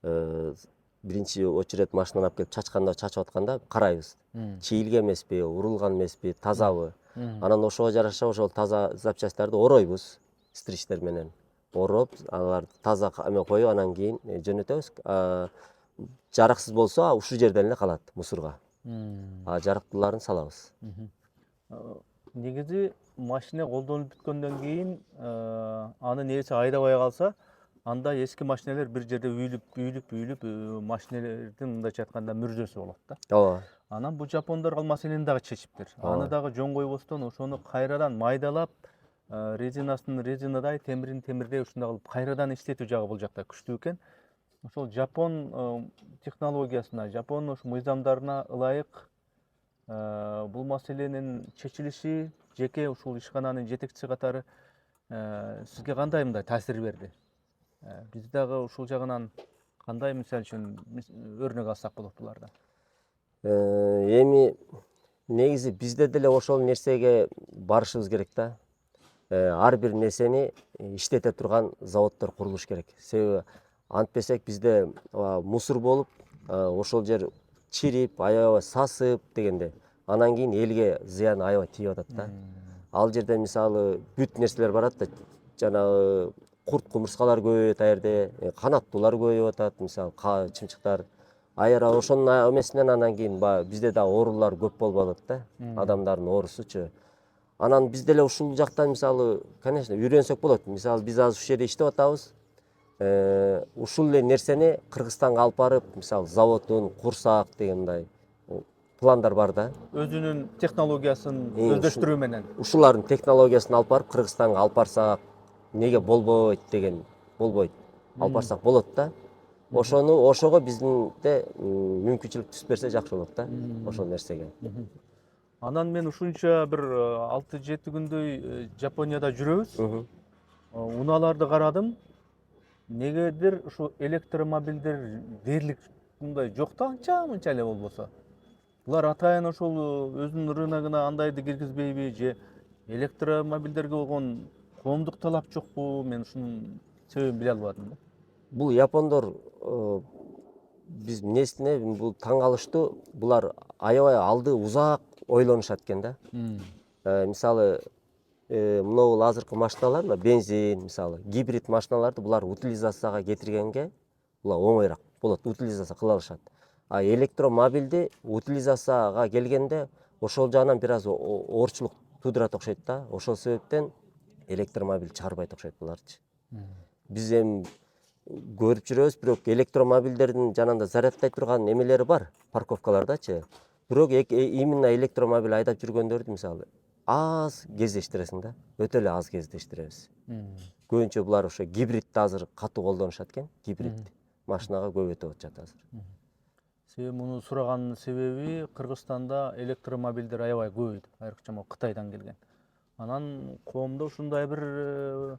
биринчи очередь машинаны алып келип чачканда, чачып атканда карайбыз. Чийилген эмеспи, урулган эмеспи, тазабы. Анан ошого жараша ошол таза запчастьтарды оройбуз, стричтер менен. Ороп, аларды таза эме коюп, анан кийин жөнөтөбүз. Жараксыз болсо, ушул жерден эле калат мусорго. Жарактууларын салабыз. Негизи машина колдонуп бүткөндөн кийин анын ээси айдабай калса, анда эски машинелер бир жерде үйүлүп машинелердин мындайча айтканда мүрзөсү болот да. Ооба. Анан бул жапондор ал маселени дагы чечиптир. Аны дагы жөн койбостон ошону кайрадан майдалап, резинадай, темирин темирдей ушундай кылып кайрадан иштетүү жагы бул жакта күчтүү экен. Ошол жапон технологиясына, жапон ошо мыйзамдарына ылайык бул маселенин чечилиши жеке ушул ишкананын жетекчиси катары сизге кандай мындай таасир берди? Биз дагы ушул жагынан кандай, мисалы үчүн өрнөк алсак болот булардан? Эми негизи бизде деле ошол нерсеге барышыбыз керек да. Ар бир нерсени иштете турган заводдор курулуш керек. Себеби антпесек бизде мусор болуп, ошол жер чирип, аябай сасып дегенде, анан кийин элге зыян аябай тийип атат да. Ал жерде мисалы бүт нерселер барат да, жанагы курт кумурскалар көбөйөт ал жерде, канаттуулар көбөйүп атат, мисалы чымчыктар. Айра ошонун эмесинен анан кийин бизде да оорулар көп болуп атат да, адамдардын оорусучу. Анан биз деле ушул жактан мисалы, конечно, үйрөнсөк болот. Мисалы биз азыр ушул жерде иштеп атабыз. Ушул эле нерсени Кыргызстанга алып барып, мисалы заводун курсак дегендей пландар бар да. Өзүнүн технологиясын өздөштүрүү менен. Ушулардын технологиясын алып барып Кыргызстанга алып барсак, неге болбойт деген, болбойт. Алып барсак болот да. Ошого биздинде мүмкүнчүлүк түзүп берсе жакшы болот да, ошол нерсеге. Анан мен ушунча бир 6-7 күндөй Жапонияда жүрөбүз. Унааларды карадым. Негедир ушу электромобилдер дээрлик мындай жок да, анча-мынча эле болбосо. Булар атайын ошол өзүнүн рыногуна андайды киргизбейби же электромобилдерге болгон коомдук талап жокпу? Мен ушунун себебин биле албадым да. Бул япондор биз эмнесине бул таң калыштуу, булар аябай алды узак ойлонушат экен да. Мисалы мынау азыркы машиналар, бензин, мисалы гибрид машиналарды булар утилизацияга кетиргенге булар оңойраак болот, утилизация кыла алышат. А электромобилди утилизацияга келгенде ошол жагынан бир аз оорчулук туудурат окшойт да. Ошол себептен электромобиль чыгарбайт окшойт буларчы. Биз эми көрүп жүрөбүз, бирок электромобилдердин жанында зарядтай турган эмелери бар, парковкалардачы. Бирок именно электромобиль айдап жүргөндөрдү мисалы аз кездештиресиң да, өтө эле аз кездештиребиз. Көбүнчө булар ошо гибридти азыр катуу колдонушат экен, гибрид машинага көп өтүп атышат азыр. Себеби муну сураганын себеби Кыргызстанда электромобилдер аябай көбөйдү, айрыкча Кытайдан келген. Анан коомдо ушундай бир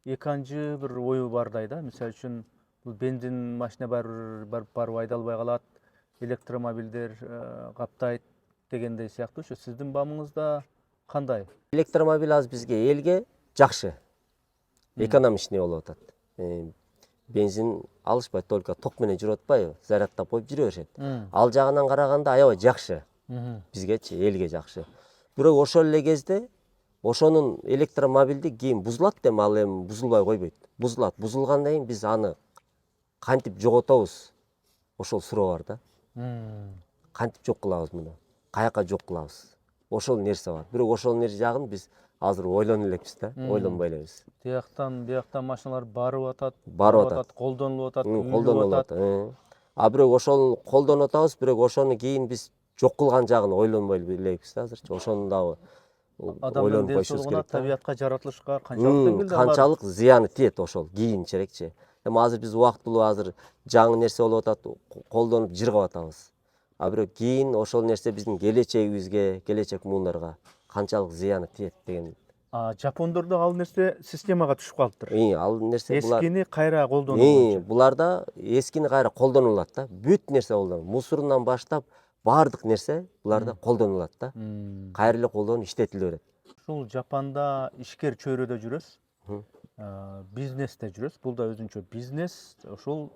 эканчы бир ою бардай да. Мисалы үчүн бул бензин машина барып айдалбай калат, электромобилдер каптайт дегендей сыяктуучу. Сиздин бамыңызда кандай? Электромобиль азыр бизге элге жакшы, экономичный болуп атат. Бензин алышпайт, только ток менен жүрүп атпайбы, зарядтап коюп жүрө беришет. Ал жагынан караганда аябай жакшы. Бизгечи, элге жакшы. Бирок ошол эле кезде ошонун электромобилди кийин бузулат дем, ал эми бузулбай койбойт. Бузулат. Бузулгандан кийин биз аны кантип жоготобуз? Ошол суроо бар да. Кантип жок кылабыз муну? Каяка жок кылабыз? Ошол нерсе бар. Бирок ошол нерсе жагын биз азыр ойлоно элекпиз да, ойлонбой элебиз. Тияктан бияктан машиналар барып атат, колдонулуп атат, колдонулуп атат. А бирок ошол колдонуп атабыз, бирок ошону кийин биз жок кылган жагын ойлонбой элебиз да азырчы. Ошону дагы адамдын ден соолугуна, табиятка, жаратылышка канчалык деңгээлде канчалык зыяны тиет ошол кийинчерекчи. Эми азыр биз убактылуу азыр жаңы нерсе болуп атат, колдонуп жыргап атабыз. А бирок кийин ошол нерсе биздин келечегибизге, келечек муундарга канчалык зыяны тиет деген. Жапондордо ал нерсе системага түшүп калыптыр. Ал нерсе булар эскини кайра колдонуу боюнча. Буларда эскини кайра колдонулат да. Бүт нерсе колдонулат. Мусорунан баштап баардык нерсе буларда колдонулат да. Кайра эле колдонуп иштетиле берет. Ушул Жапанда ишкер чөйрөдө жүрөсүз. Бизнесте жүрөсүз. Бул да өзүнчө бизнес. Ошол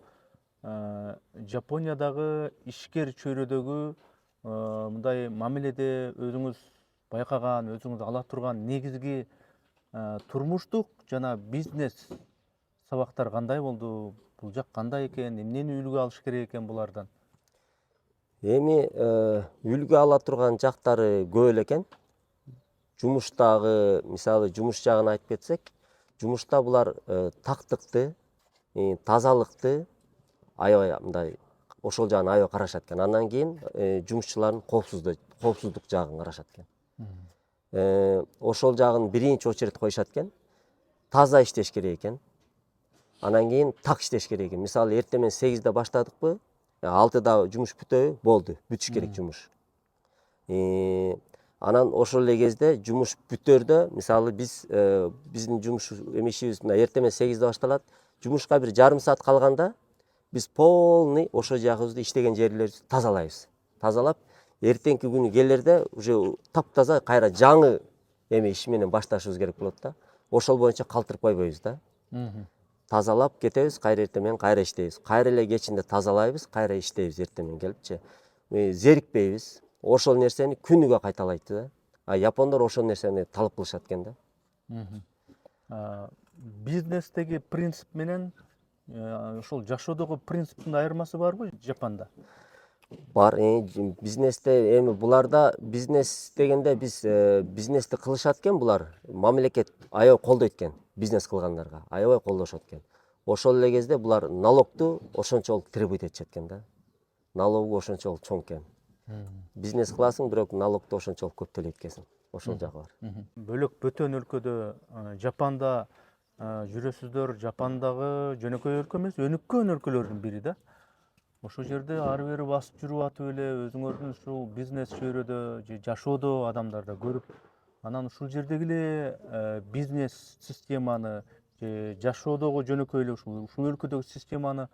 Жапониядагы ишкер чөйрөдөгү мындай мамиледе өзүңүз байкаган, өзүңүз ала турган негизги турмуштук жана бизнес сабактар кандай болду? Бул жак кандай экен? Эмнени үлгү алыш керек экен булардан? Эми үлгү ала турган жактары көп эле экен. Жумуштагы, мисалы жумуш жагын айтып кетсек, жумушта булар тактыкты, тазалыкты аябай мындай ошол жагын аябай карашат экен. Андан кийин жумушчулардын коопсуздук жагын карашат экен. Ошол жагын биринчи очередь коюшат экен. Таза иштеш керек экен. Анан кийин так иштеш керек экен. Мисалы эртең менен 8-де баштадыкпы, 6-да жумуш бүтөбү? Болду, бүтүш керек жумуш. Анан ошол эле кезде жумуш бүтөрдө, мисалы биздин жумуш ишибиз мына эртең менен 8-де башталат. Жумушка бир жарым саат калганда биз полный ошол жагыбызды иштеген жерлерибизди тазалайбыз. Тазалап, эртеңки күнү келерде уже таптаза кайра жаңы иш менен башташыбыз керек болот да. Ошол боюнча калтырып койбойбуз да. Тазалап кетебиз, кайра эртең менен кайра иштейбиз. Кайра эле кечинде тазалайбыз, кайра иштейбиз эртең менен келипчи. Зерикпейбиз. Ошол нерсени күнүгө кайталайт да. А япондор ошол нерсени талап кылышат экен да. Бизнестеги принцип менен ошол жашоодогу принциптин айырмасы барбы Жапанда? Бар. Бизнесте эми буларда бизнес дегенде биз бизнести кылышат экен булар. Мамлекет аябай колдойт экен бизнес кылгандарга. Аябай колдошот экен. Ошол эле кезде булар налогту ошончолук требует этишет экен да. Налогу ошончолук чоң экен. Бизнес кыласың, бирок налогту ошончолук көп төлөйт экенсиң. Ошол жагы бар. Бөлөк бөтөн өлкөдө Жапанда жүрөсүздөр. Жапандагы жөнөкөй өлкө эмес, өнүккөн өлкөлөрдүн бири да. Ошол жерде ары бери басып жүрүп атып эле өзүңөрдүн ушул бизнес чөйрөдө же жашоодо адамдарда көрүп, анан ушул жердеги эле бизнес системаны же жашоодогу жөнөкөй эле ушул өлкөдөгү системаны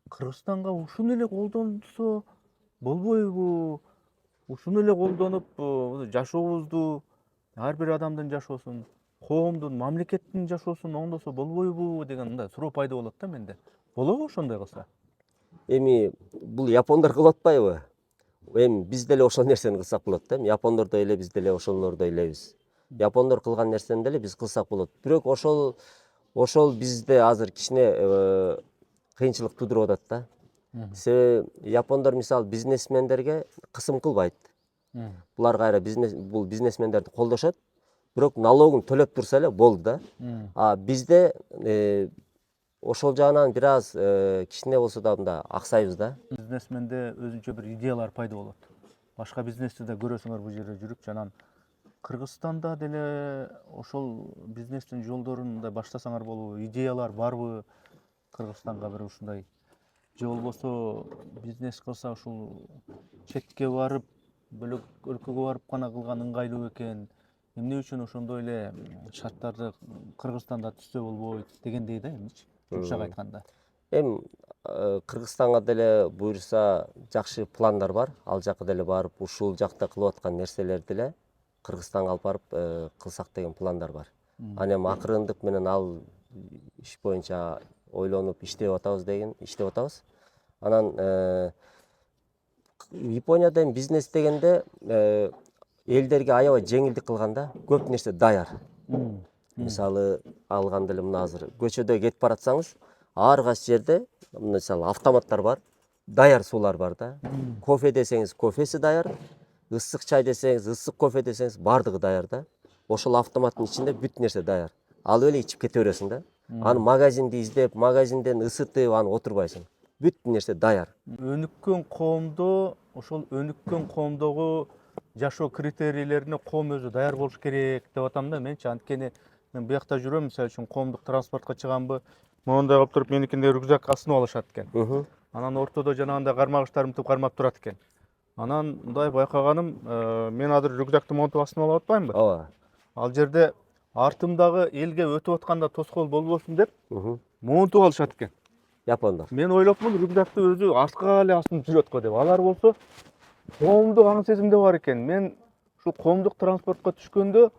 Кыргызстанга ушуну эле колдонсо болбойбу? Ушуну эле колдонуп жашообузду, ар бир адамдын жашоосун, коомдун, мамлекеттин жашоосун оңдосо болбойбу деген мындай суроо пайда болот да менде. Болобу ошондой кылса? Эми бул япондор кылып атпайбы? Эми биз деле ошол нерсени кылсак болот да. Япондордой эле биз деле ошолордой элебиз. Япондор кылган нерсени деле биз кылсак болот. Бирок ошол бизде азыр кичине кыйынчылык туудуруп атат да. Себеби япондор мисалы бизнесмендерге кысым кылбайт. Булар кайра бул бизнесмендерди колдошот, бирок налогун төлөп турса эле болду да. А бизде ошол жагынан бир аз кичине болсо да мында аксайбыз да. Бизнесменде өзүнчө бир идеялар пайда болот. Башка бизнести да көрөсүңөр бул жерде жүрүп, жанан Кыргызстанда деле ошол бизнестин жолдорун мындай баштасаңар болобу? Идеялар барбы Кыргызстанга бир ушундай? Же болбосо бизнес кылса ушул четке барып, бөлөк өлкөгө барып гана кылган ыңгайлуу экен. Эмне үчүн ошондой эле шарттарды Кыргызстанда түзсө болбойт дегендей да эмнечи? Жумшак айтканда. Эми Кыргызстанга деле буюрса жакшы пландар бар. Ал жакка деле барып, ушул жакта кылып аткан нерселерди деле Кыргызстанга алып барып кылсак деген пландар бар. Анан акырындык менен ал иш боюнча ойлонуп иштеп атабыз. Анан Японияда бизнес дегенде элдерге аябай жеңилдик кылганда көп нерсе даяр. Мисалы алганда эле мына азыр көчөдө кетип баратсаңыз, ар кайсы жерде мисалы автоматтар бар, даяр суулар бар да. Кофе десеңиз кофеси даяр, ысык чай десеңиз, ысык кофе десеңиз бардыгы даяр да. Ошол автоматтын ичинде бүт нерсе даяр. Алып эле ичип кете бересиң да. Аны магазинди издеп, магазинден ысытып, аны отурбайсың. Бүт нерсе даяр. Өнүккөн коомдо ошол өнүккөн коомдогу жашоо критерийлерине коом өзү даяр болуш керек деп атам да менчи. Анткени мен буякта жүрөм, мисалы үчүн коомдук транспортко чыганбы, моундай кылып туруп меникинде рюкзак астына алышат экен. Анан ортодо жанагындай кармагычтарымды кармап турат экен. Анан мындай байкаганым, мен азыр рюкзакты монтуп астыма алып атпаймынбы? Ооба. Ал жерде артымдагы элге өтүп атканда тоскоол болбосун деп монтуп алышат экен. Япондор. Мен ойлопмун, рюкзакты өзү артка эле асынып жүрөт го деп. Алар болсо коомдук аң сезимде бар экен. Мен ушул коомдук транспортко түшкөндө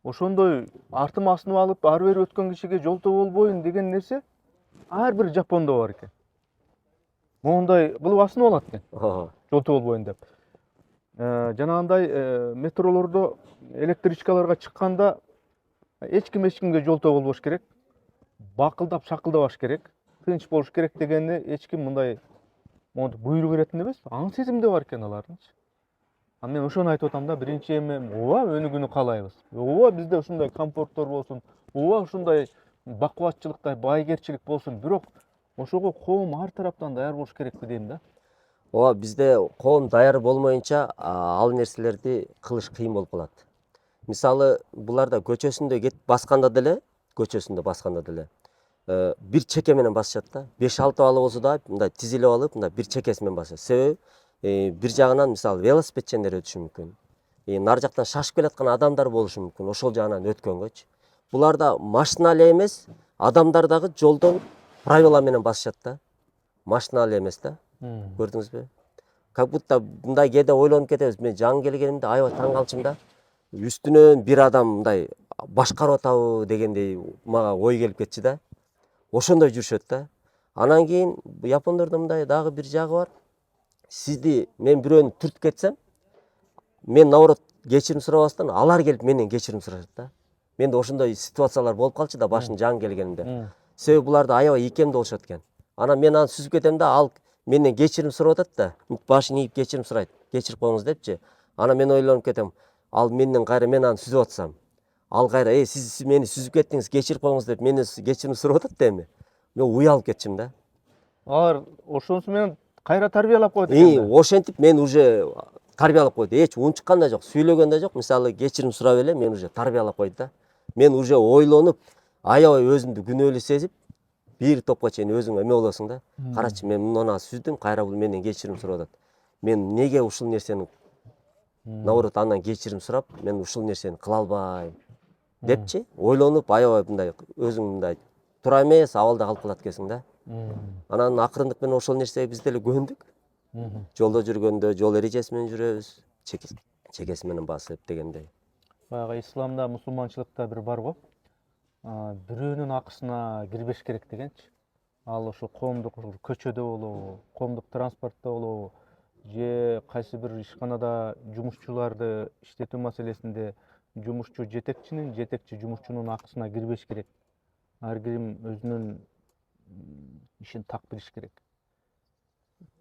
ошондой артыма асынып алып, ары бери өткөн кишиге жолтоо болбоюн деген нерсе ар бир жапондо бар экен. Моундай кылып асынып алат экен. Жолтоо болбоюн деп. Жанагындай метролордо электричкаларга чыкканда эч кимге жолтоо болбош керек. Бакылдап шакылдабаш керек. Тынч болуш керек дегенди эч ким мындай монтуп буйрук иретин эмес. Аң сезимде бар экен алардынчы. Анан мен ошону айтып атам да, биринчи эми ооба өнүгүүнү каалайбыз. Ооба бизде ушундай комфорттор болсун. Ооба ушундай бакубатчылыктай байгерчилик болсун. Бирок ошого коом ар тараптан даяр болуш керекпи дейм да. Ооба, бизде коом даяр болмоюнча ал нерселерди кылыш кыйын болуп калат. Мисалы, буларда көчөсүндө кетип басканда деле, бир чеке менен басышат да. 5-6 бала болсо да мындай тизилип алып, мындай бир чекеси менен басат. Себеби бир жагынан мисалы велосипедчендер өтүшү мүмкүн. Нар жактан шашып келаткан адамдар болушу мүмкүн, ошол жагынан өткөнгөчү. Буларда машина эле эмес, адамдар дагы жолдон правила менен басышат да. Машина эле эмес да. Көрдүңүзбү? Как будто мындай кээде ойлонуп кетебиз. Мен жаңы келгенимде аябай таң калчумун да. Үстүнөн бир адам мындай башкарып атабы дегендей мага ой келип кетчү да. Ошондой жүрүшөт да. Анан кийин япондордо мындай дагы бир жагы бар. Сизди мен бирөөнү түртүп кетсем, мен наоборот кечирим сурабастан алар келип менден кечирим сурашат да. Менде ошондой ситуациялар болуп калчу да башын жаңы келгенимде. Себеби буларда аябай ийкемдүү болушат экен. Анан мен аны сүзүп кетем да, ал менден кечирим сурап атат да, башын ийип кечирим сурайт. Кечирип коюңуз депчи. Анан мен ойлонуп кетем, ал менден кайра мен аны сүзүп атсам, ал кайра сиз мени сүзүп кеттиңиз, кечирип коюңуз деп менден кечирим сурап атат да эми. Мен уялып кетчим да. Алар ошонусу менен кайра тарбиялап койот экен. Ошентип мен уже тарбиялап койду. Эч унчуккан да жок, сүйлөгөн да жок. Мисалы кечирим сурап эле мен уже тарбиялап койду да. Мен уже ойлонуп, аябай өзүмдү күнөөлүү сезип, бир топко чейин өзүң эме болосуң да. Карачы, мен муну сүздүм, кайра бул менден кечирим сурап атат. Мен неге ушул нерсени наоборот андан кечирим сурап, мен ушул нерсени кыла албайм депчи, ойлонуп аябай мындай өзүң мындай туура эмес абалда калып калат экенсиң да. Анан акырындык менен ошол нерсеге биз деле көндүк. Жолдо жүргөндө жол эрежеси менен жүрөбүз, чекеси менен басып дегендей. Баягы исламда, мусулманчылыкта бир бар го. Бирөөнүн акысына кирбеш керек дегенчи. Ал ошо коомдук көчөдө болобу, коомдук транспортто болобу, же кайсы бир ишканада жумушчуларды иштетүү маселесинде жумушчу жетекчи жумушчунун акысына кирбеш керек. Ар ким өзүнүн ишин так билиш керек.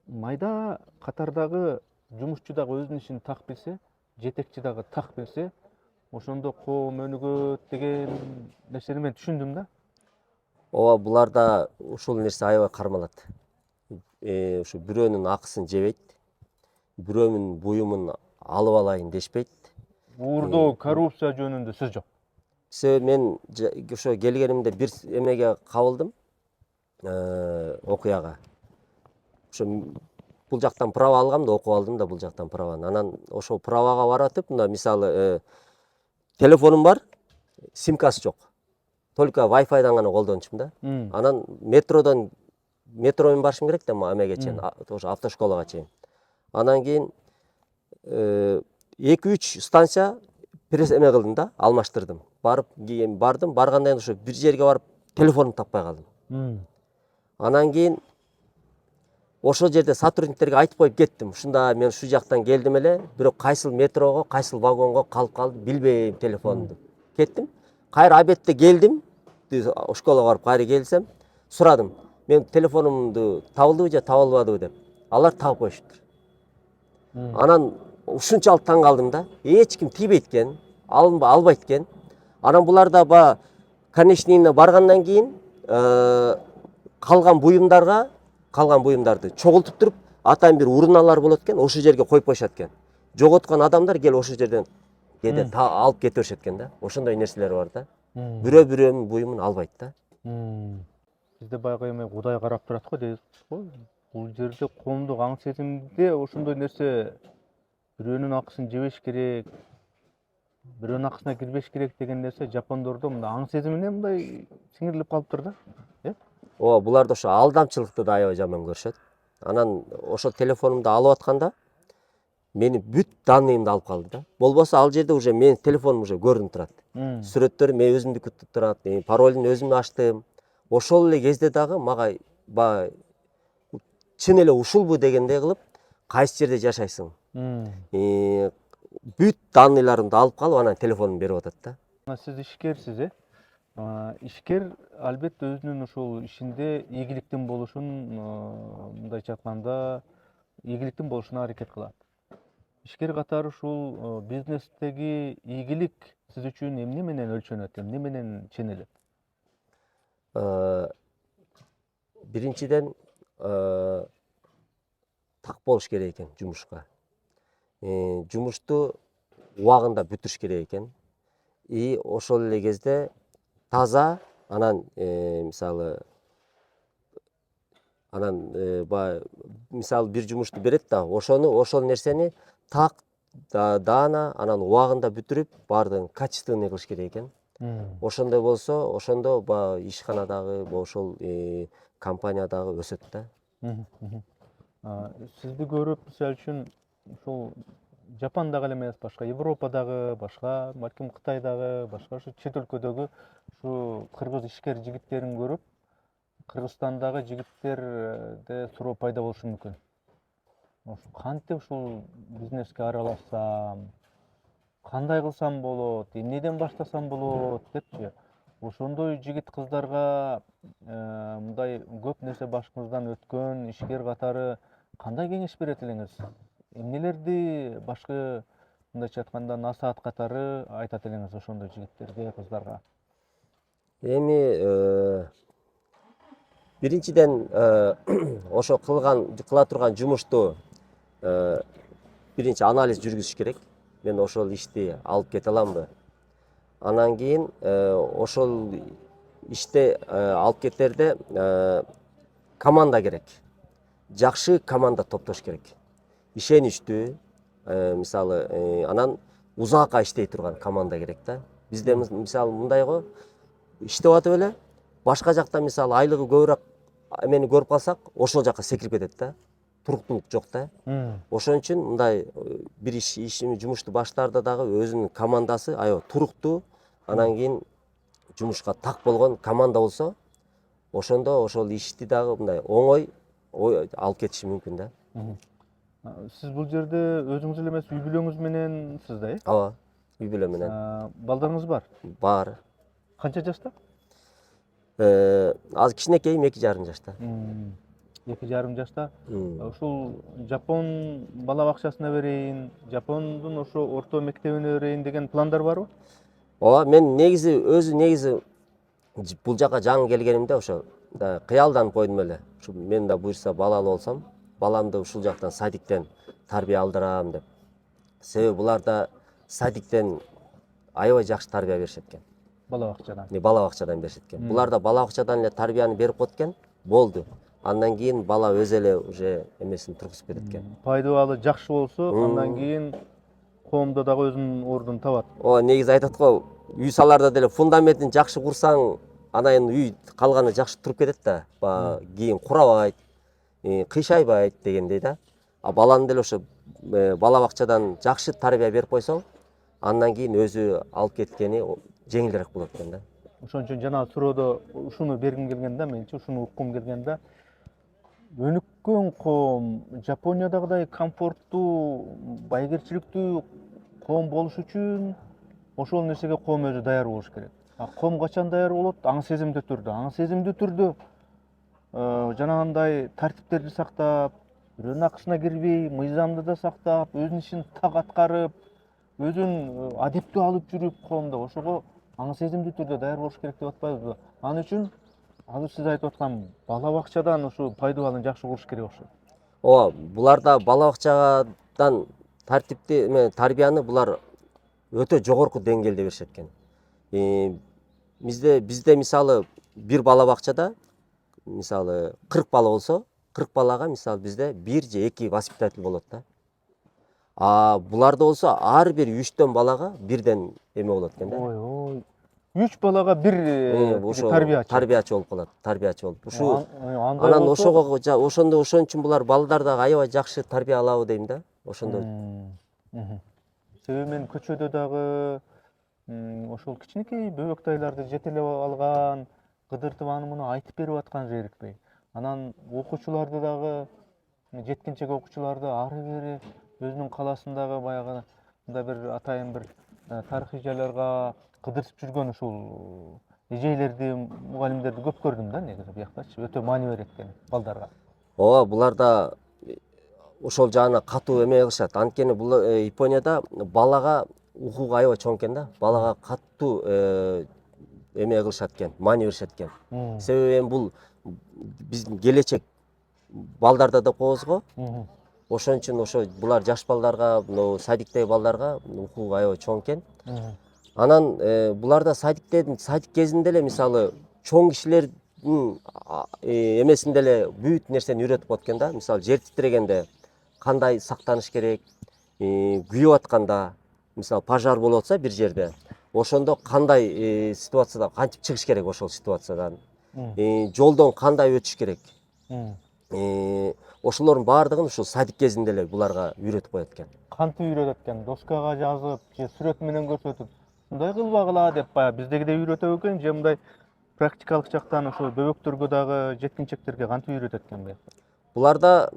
Майда катардагы жумушчу дагы өзүнүн ишин так билсе, жетекчи дагы так билсе, ошондо коом өнүгөт деген нерсени мен түшүндүм да. Ооба, буларда ушул нерсе аябай кармалат. Ушу бирөөнүн акысын жебейт, бирөөнүн буюмун алып алайын дешпейт. Уурдоо, коррупция жөнүндө сөз жок. Себеби мен ошо келгенимде бир эмеге кабылдым, окуяга. Ошо бул жактан права алгам да, окуп алдым да бул жактан праваны. Анан ошо правага баратып, мына мисалы телефонум бар, симкасы жок. Только Wi-Fi'дан гана колдончумун да. Анан метромен барышым керек да эмеге чейин, ошо автошколага чейин. Анан кийин 2-3 станция эме кылдым да, алмаштырдым. Бардым, баргандан кийин ошо бир жерге барып телефонумду таппай калдым. Анан кийин ошол жерде сотрудниктерге айтып коюп кеттим. Ушунда мен шу жактан келдим эле, бирок кайсыл метрого, кайсыл вагонго калып калдым, билбейм телефонумду. Кеттим. Кайра обедте келдим. Школага барып кайра келсем, сурадым. Мен телефонумду табылдыбы же табылбадыбы деп. Алар таап коюшуптур. Анан ушунчалык таң калдым да. Эч ким тийбейт экен, албайт экен. Анан булар да конечныйына баргандан кийин калган буюмдарды чогултуп туруп, атайын бир урналар болот экен, ошол жерге коюп коюшат экен. Жоготкон адамдар кел ошол жерден алып кете беришет экен да. Ошондой нерселер бар да. Бирөө-бирөөнүн буюмун албайт да. Бизде баягы эме Кудай карап турат го дейбиз го. Бул жерде коомдук аң сезимде ошондой нерсе бирөөнүн акысын жебеш керек, бирөөнүн акысына кирбеш керек деген нерсе жапондордо мындай аң сезимине мындай сиңирилип калыптыр да. Ооба, буларда ошо алдамчылыкты да аябай жаман көрүшөт. Анан ошол телефонумду алып атканда мени бүт данныйымды алып калды да. Болбосо ал жерде уже менин телефонум уже көрүнүп турат. Сүрөттөр мен өзүмдүкү турат, паролун өзүм ачтым. Ошол эле кезде дагы мага чын эле ушулбу дегендей кылып, кайсы жерде жашайсың? Бүт данныйларымды алып калып, анан телефонумду берип атат да. Сиз ишкерсиз, ишкер албетте өзүнүн ушул ишинде ийгиликтин болушун, мындайча айтканда, ийгиликтин болушуна аракет кылат. Ишкер катары ушул бизнестеги ийгилик сиз үчүн эмне менен өлчөнөт, эмне менен ченелет? Биринчиден так болуш керек экен жумушка. Жумушту убагында бүтүрүш керек экен. И ошол эле кезде таза, анан мисалы бир жумушту берет да, ошол нерсени так даана, анан убагында бүтүрүп, баардыгын качественный кылыш керек экен. Ошондой болсо, ошондо ишканадагы, ошол компаниядагы өсөт да. Сизди көрүп, мисалы үчүн ушул Жапондагы эле эмес, башка Европадагы, башка балким Кытайдагы, башка ушу чет өлкөдөгү ушу кыргыз ишкер жигиттерин көрүп, Кыргызстандагы жигиттерде суроо пайда болушу мүмкүн. Кантип ушул бизнеске аралашсам, кандай кылсам болот, эмнеден баштасам болот депчи. Ошондой жигит кыздарга мындай көп нерсе башыңыздан өткөн ишкер катары кандай кеңеш берет элеңиз? Эмнелерди башкы, мындайча айтканда, насаат катары айтат элеңиз ошондой жигиттерге, кыздарга? Эми биринчиден ошо кыла турган жумушту биринчи анализ жүргүзүш керек. Мен ошол ишти алып кете аламбы? Анан кийин ошол ишти алып кетерде команда керек. Жакшы команда топтош керек. Ишеничтүү, мисалы, анан узакка иштей турган команда керек да. Бизде мисалы мындай го, иштеп атып эле, башка жакта мисалы айлыгы көбүрөөк эмени көрүп калсак, ошол жакка секирип кетет да. Туруктуулук жок да. Ошон үчүн мындай бир жумушту баштаарда дагы өзүнүн командасы аябай туруктуу, анан кийин жумушка так болгон команда болсо, ошондо ошол ишти дагы мындай оңой алып кетиши мүмкүн да. Сиз бул жерде өзүңүз эле эмес, үй бүлөңүз мененсиз да, Ооба, үй бүлө менен. Балдарыңыз бар? Бар. Канча жашта? Азыр кичинекейим 2,5 жашта. 2,5 жашта. Ушул Жапон бала бакчасына берейин, Жапондун ошо орто мектебине берейин деген пландар барбы? Ооба, мен негизи бул жака жаңы келгенимде ошо кыялданып койдум эле. Ушу мен да буюрса балалуу болсом, баламды ушул жактан садиктен тарбия алдырам деп. Себеби буларда садиктен аябай жакшы тарбия беришет экен. Бала бакчадан. Бала бакчадан беришет экен. Буларда бала бакчадан эле тарбияны берип коет экен, болду. Андан кийин бала өзү эле уже эмесин тургузуп кетет экен. Пайдабалы жакшы болсо, андан кийин коомдо дагы өзүнүн ордун табат. Ооба, негизи айтат го, үй саларда деле фундаментин жакшы курсаң, анан үй калганы жакшы туруп кетет да. Кийин курабайт, кыйшайбайт дегендей да. А баланы деле ошо бала бакчадан жакшы тарбия берип койсоң, андан кийин өзү алып кеткени жеңилирээк болот экен да. ошон үчүн жанагы суроодо ушуну бергим келген да, менчи ушуну уккум келген да. Өнүккөн коом Жапониядагыдай комфорттуу, байгерчиликтүү коом болуш үчүн ошол нерсеге коом өзү даяр болуш керек. Коом качан даяр болот? Аң сезимдүү түрдө. Аң сезимдүү түрдө жанагындай тартиптерди сактап, бирөөнүн акысына кирбей, мыйзамды да сактап, өзүнүн ишин так аткарып, өзүн адептүү алып жүрүп коомдо ошого аң сезимдүү түрдө даяр болуш керек деп атпайбызбы? Ал үчүн азыр сиз айтып аткан бала бакчадан ушу пайдаланып жакшы кылыш керек окшойт. Ооба, буларда бала бакчадан тартипти тарбияны булар өтө жогорку деңгээлде беришет экен. Бизде мисалы бир бала бакчада мисалы 40 бала болсо, 40 балага мисалы бизде 1 же 2 воспитатель болот да. Буларда болсо ар бир 3төн балага бирден эме болот экен да. Ой, 3 балага бир тарбиячы болуп калат, тарбиячы болуп. Ушу анан ошондо ошон үчүн булар балдар дагы аябай жакшы тарбия алабы дейм да. Ошондо. Себеби мен көчөдө дагы ошол кичинекей бөбөктайларды жетелеп алган, кыдыртып аны муну айтып берип аткан жээрикпей. Анан окуучуларды дагы, жеткинчек окуучуларды ары бери өзүнүн каласындагы баягы мындай бир атайын бир тарыхый жайларга кыдыртып жүргөн ушул эжейлерди, мугалимдерди көп көрдүм да негизи буяктачы. Өтө маани берет экен балдарга. Ооба, буларда ошол жагына катуу эме кылышат. Анткени бул Японияда балага укугу аябай чоң экен да. Балага катуу эме кылышат экен, маани беришет экен. Себеби эми бул биздин келечек балдарда деп коебуз го. Ошон үчүн ошо булар жаш балдарга, мына садиктеги балдарга укугу аябай чоң экен. Анан буларда садик кезинде эле мисалы чоң кишилердин эмесинде эле бүт нерсени үйрөтүп коет экен да. Мисалы жер титирегенде кандай сактаныш керек, күйүп атканда, мисалы пожар болуп атса бир жерде, ошондо кандай ситуацияда кантип чыгыш керек ошол ситуациядан, жолдон кандай өтүш керек. Ошолордун баардыгын ушул садик кезинде эле буларга үйрөтүп коет экен. Кантип үйрөтөт экен? Доскага жазып, же сүрөт менен көрсөтүп, мындай кылбагыла деп баягы биздегидей үйрөтөбү экен, же мындай практикалык жактан ошол бөбөктөргө дагы, жеткинчектерге кантип үйрөтөт экен буякта? Буларда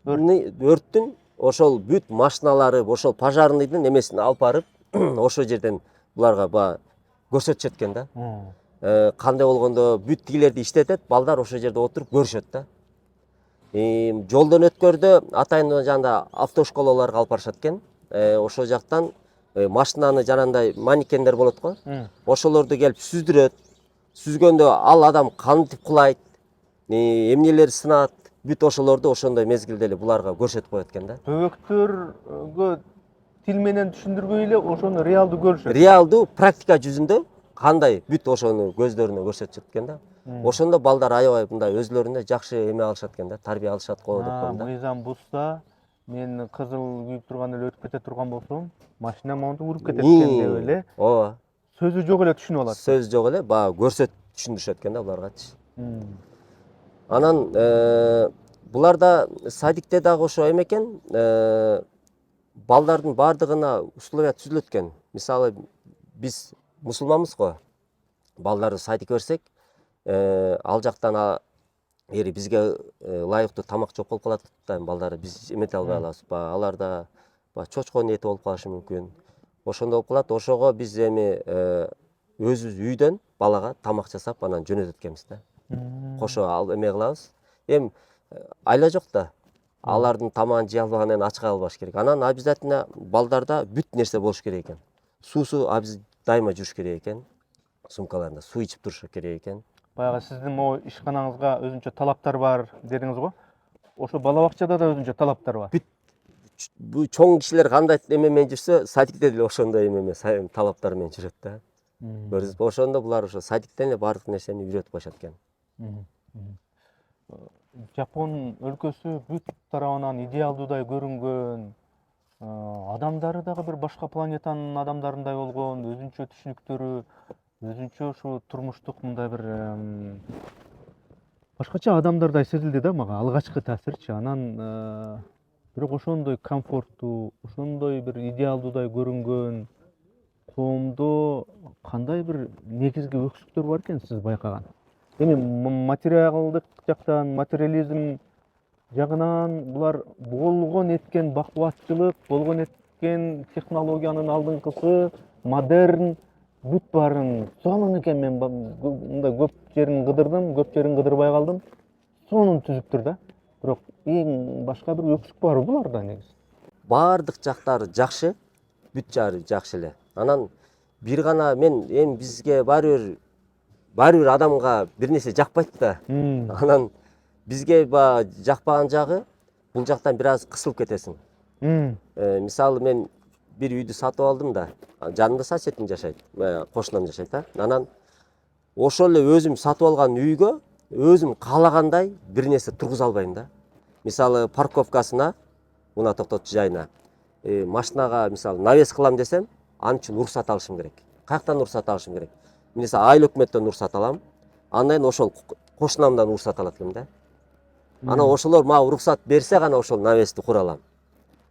өрттүн ошол бүт машиналары, ошол пожарныйдын эмесин алып барып, ошол жерден буларга баягы көрсөтүшөт экен да. Кандай болгондо бүт тигилерди иштетет, балдар ошол жерде отуруп көрүшөт да. Жолдон өткөрдө атайын жагында автошколаларга алып барышат экен. Ошол жактан машинаны жанагындай манекендер болот го. Ошолорду келип сүздүрөт. Сүзгөндө ал адам кантип кулайт, эмнелер сынат, бүт ошолорду ошондой мезгилде эле буларга көрсөтүп коет экен да. Бөбөктөргө тил менен түшүндүрбөй эле ошону реалдуу көрүшөт. Реалдуу практика жүзүндө кандай бүт ошону көздөрүнө көрсөтүшөт экен да. Ошондо балдар аябай мындай өзлөрүнө жакшы эме алышат экен да, тарбия алышат го деп коем да. Мыйзам бузса, мен кызыл күйүп турган эле өтүп кете турган болсом, машина моунтип уруп кетет экен деп эле. Ооба. Сөзү жок эле түшүнүп алат. Сөз жок эле, баягы көрсөтүп түшүндүрүшөт экен да буларгачы. Анан буларда садикте дагы ошо эме экен, балдардын баардыгына условия түзүлөт экен. Мисалы биз мусулманбыз го. Балдарды садикке берсек, ал жактан эгер бизге ылайыктуу тамак жок болуп калат да, балдарды биз эмете албай калабыз. Аларда чочконун эти болуп калышы мүмкүн. Ошондой болуп калат. Ошого биз эми өзүбүз үйдөн балага тамак жасап, анан жөнөтөт экенбиз да. Кошо эме кылабыз. Эми айла жок да. Алардын тамагын жей албагандан кийин ачка калбаш керек. Анан обязательно балдарда бүт нерсе болуш керек экен. Суусу дайыма жүрүш керек экен. Сумкаларында суу ичип туруш керек экен. Баягы сиздин могу ишканаңызга өзүнчө талаптар бар дедиңиз го. Ошо бала бакчада да өзүнчө талаптар бар. Бул чоң кишилер кандай эме менен жүрсө, садикте деле ошондой эме талаптар менен жүрөт да. Көрдүңүзбү? Ошондо булар ошо садиктен эле баардык нерсени үйрөтүп коюшат экен. Жапон өлкөсү бүт тарабынан идеалдуудай көрүнгөн, адамдары дагы бир башка планетанын адамдарындай болгон, өзүнчө түшүнүктөрү, өзүнчө ушу турмуштук мындай бир башкача адамдардай сезилди да мага алгачкы таасирчи. Анан бирок ошондой комфорттуу, ошондой бир идеалдуудай көрүнгөн коомдо кандай бир негизги өксүктөр бар экен сиз байкаган? Эми материалдык жактан, материализм жагынан булар болгон эткен бакубатчылык, болгон эткен технологиянын алдыңкысы, модерн бүт баарын сонун экен. Мен мындай көп жерин кыдырдым, көп жерин кыдырбай калдым. Сонун түзүптүр да. Бирок эң башка бир өксүк барбы буларда негизи? Бардык жактары жакшы, бүт жары жакшы эле. Анан бир гана мен эми бизге баары бир адамга бир нерсе жакпайт да. Анан бизге жакпаган жагы бул жактан бир аз кысылып кетесиң. Мисалы мен бир үйдү сатып алдым да, жанымда соседим жашайт, кошунам жашайт да. Анан ошол эле өзүм сатып алган үйгө өзүм каалагандай бир нерсе тургуза албайм да. Мисалы парковкасына мына токтотчу жайына машинага мисалы навес кылам десем, ал үчүн уруксат алышым керек. Каяктан уруксат алышым керек? Мисалы айыл өкмөттөн уруксат алам. Андан кийин ошол кошунамдан уруксат алат элем да. Анан ошолор мага уруксат берсе гана ошол навести кура алам.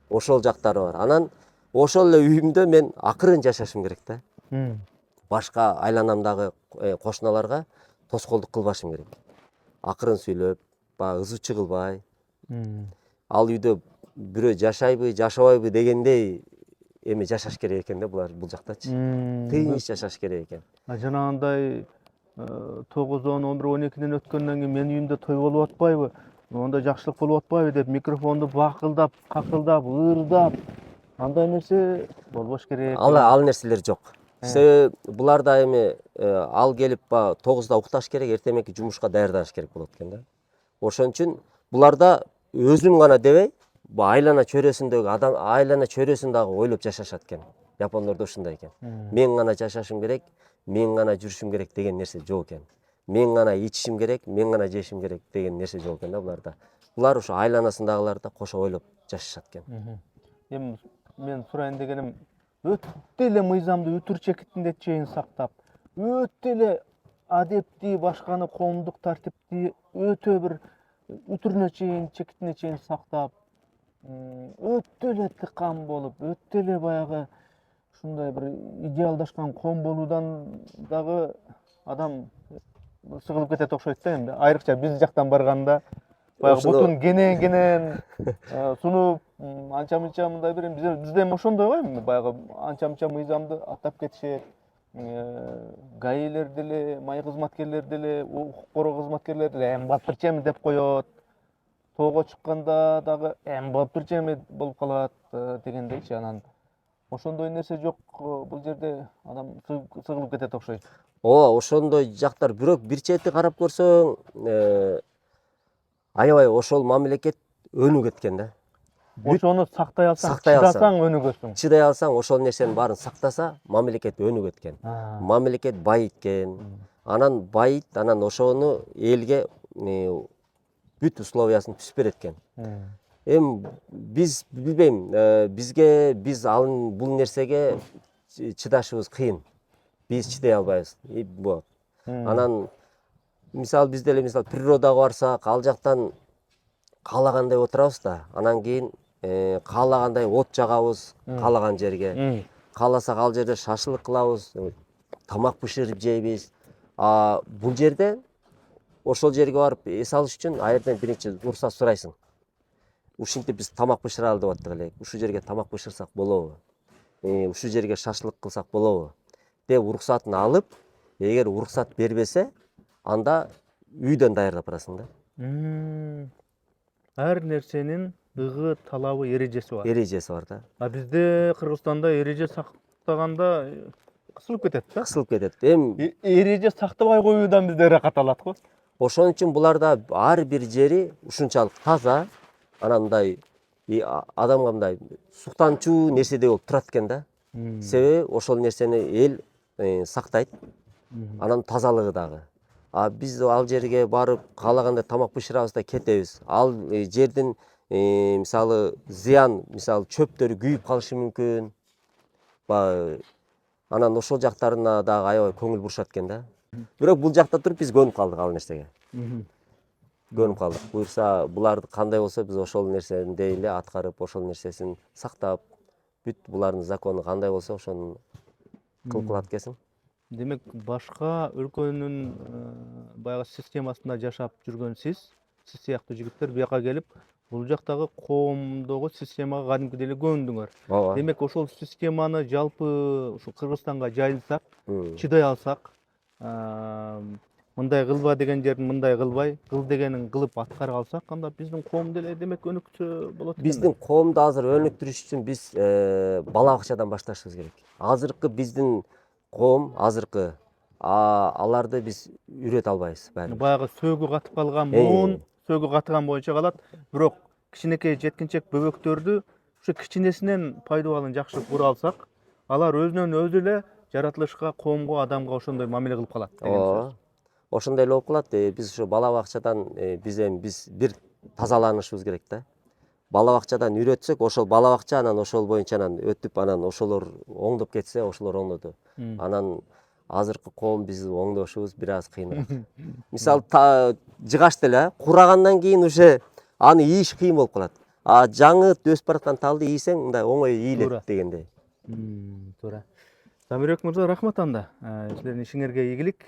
Ошол жактары бар. Анан ошол эле үйүмдө мен акырын жашашым керек да. Башка айланамдагы кошуналарга тоскоолдук кылбашым керек. Акырын сүйлөп, баягы ызычы кылбай. Ал үйдө бирөө жашайбы, жашабайбы дегендей эми жашаш керек экен да бул жактачы. Тынч жашаш керек экен. Жанагындай 9, 10, 11, 12ден өткөндөн кийин менин үйүмдө той болуп атпайбы? Онда жакшылык болуп атпайбы деп микрофонду бакылдап, какылдап, ырдап, андай нерсе болбош керек. Ал нерселер жок. Себеби буларда эми ал келип 9да укташ керек, эртемеки жумушка даярданыш керек болот экен да. Ошон үчүн буларда өзүм гана дебей, айлана чөйрөсүндөгү адам, айлана чөйрөсүн дагы ойлоп жашашат экен. Япондордо ушундай экен. Мен гана жашашым керек, мен гана жүрүшүм керек деген нерсе жок экен. Мен гана ичишим керек, мен гана жешим керек деген нерсе жок экен да буларда. Булар ушу айланасындагылар да кошо ойлоп жашашат экен. Эми мен сурайын дегеним, өтө эле мыйзамды үтүр чекитинде чейин сактап, өтө эле адепти, башканы коомдук тартипти өтө бир үтүрүнө чейин, чекитине чейин сактап, өтө эле тыкан болуп, өтө эле баягы ушундай бир идеалдашкан коом болуудан дагы адам сыгылып кетет окшойт да эми. Айрыкча биз жактан барганда баягы бутун кенен сунуп анча мынча мындай бир бизде эми ошондой го эми баягы анча мынча мыйзамды аттап кетишет. ГАИлер деле, май кызматкерлери деле, укук коргоо кызматкерлери деле эми болуптурчу эми деп коет. Тоого чыкканда дагы эми болуптурчу эми болуп калат дегендейчи. Анан ошондой нерсе жок бул жерде, адам сыгылып кетет окшойт. Ооба, ошондой жактар, бирок бир чети карап көрсөң, аябай ошол мамлекет өнүгүп кеткен да. Ошону сактай алсаң, чыдасаң өнүгөсүң. Чыдай алсаң, ошол нерсенин баарын сактаса, мамлекет өнүгүп кеткен. Мамлекет байыткен. Анан байыт, анан ошону элге бүт условиясын түзүп берет экен. Эми биз билбейм, биз бул нерсеге чыдашыбыз кыйын. Биз чыдай албайбыз. Анан мисалы биз деле природага барсак, ал жактан каалагандай отурабыз да. Анан кийин каалагандай от жагабыз, каалаган жерге. Кааласак ал жерде шашлык кылабыз, тамак бышырып жейбиз. Бул жерде ошол жерге барып эс алыш үчүн аерден биринчи уруксат сурайсың. Ушинтип биз тамак бышыралы деп аттык элек. Ушул жерге тамак бышырсак болобу? Ушул жерге шашлык кылсак болобу? Деп уруксатын алып, эгер уруксат бербесе, анда үйдөн даярдап барасың да. Ар нерсенин ыгы, талабы, эрежеси бар. Эрежеси бар да. Бизде Кыргызстанда эреже сактаганда кысылып кетет да. Кысылып кетет. Эми эреже сактабай коюудан бизде ырахат алат го. Ошон үчүн буларда ар бир жери ушунчалык таза, анан мындай адамга мындай суктанчуу нерседей болуп турат экен да. Себеби ошол нерсени эл сактайт. Анан тазалыгы дагы. Биз ал жерге барып каалагандай тамак бышырабыз да кетебиз. Ал жердин мисалы зыян, мисалы чөптөрү күйүп калышы мүмкүн. Анан ошол жактарына дагы аябай көңүл бурушат экен да. Бирок бул жакта туруп биз көнүп калдык ал нерсеге. Көнүп калдык. Буюрса буларды кандай болсо биз ошол нерсени эле аткарып, ошол нерсесин сактап, бүт булардын закону кандай болсо ошону кыл кылат экенсиң. Демек башка өлкөнүн баягы системасында жашап жүргөн сиз сыяктуу жигиттер бияка келип бул жактагы коомдогу системага кадимкидей эле көөндүңөр. Ооба. Демек ошол системаны жалпы ушу Кыргызстанга жайылсак, чыдай алсак, мындай кылба деген жерин мындай кылбай, кыл дегенин кылып аткара алсак, анда биздин коом деле демек өнүксө болот экен. Биздин коомду азыр өнүктүрүш үчүн биз бала бакчадан башташыбыз керек. Азыркы биздин коом, аларды биз үйрөтө албайбыз баарын. Баягы сөөгү катып калган Э. муун сөөгү катыган боюнча калат. Бирок кичинекей жеткинчек бөбөктөрдү ушу кичинесинен пайдубалын жакшы кура алсак, алар өзүнөн өзү эле жаратылышка, коомго, адамга ошондой мамиле кылып калат деген сөз. Ооба. Ошондой эле болуп калат. Биз ушу бала бакчадан биз бир тазаланышыбыз керек да. Бала бакчадан үйрөтсөк, ошол бала бакча анан ошол боюнча анан өтүп, анан ошолор оңдоп кетсе, ошолор оңдоду. Анан азыркы коом биз оңдошубуз бир аз кыйыныраак. Мисалы жыгаш деле курагандан кийин уже аны ийиш кыйын болуп калат. А жаңы өсүп бараткан талды ийсең, мындай оңой ийилет дегендей. Туура. Замирбек мырза, рахмат анда. Силердин ишиңерге ийгилик.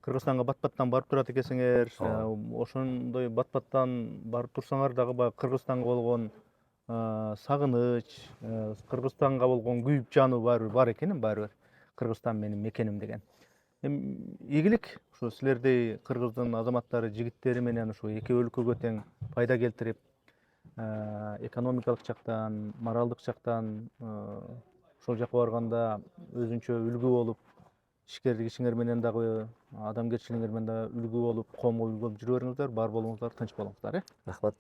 Кыргызстанга бат-баттан барып турат экенсиңер. Ошондой бат-баттан барып турсаңар дагы баягы Кыргызстанга болгон сагыныч, Кыргызстанга болгон күйүп жануу бар экен баары бир. Кыргызстан менин мекеним деген. Ийгилик ушу силердей кыргыздын азаматтары, жигиттери менен ушу эки өлкөгө тең пайда келтирип, экономикалык жактан, моралдык жактан ошол жака барганда өзүнчө үлгү болуп, ишкерлик ишиңер менен дагы, адамгерчилигиңер менен дагы үлгү болуп, коомго үлгү болуп жүрө бериңиздер, бар болуңуздар, тынч болуңуздар. Рахмат.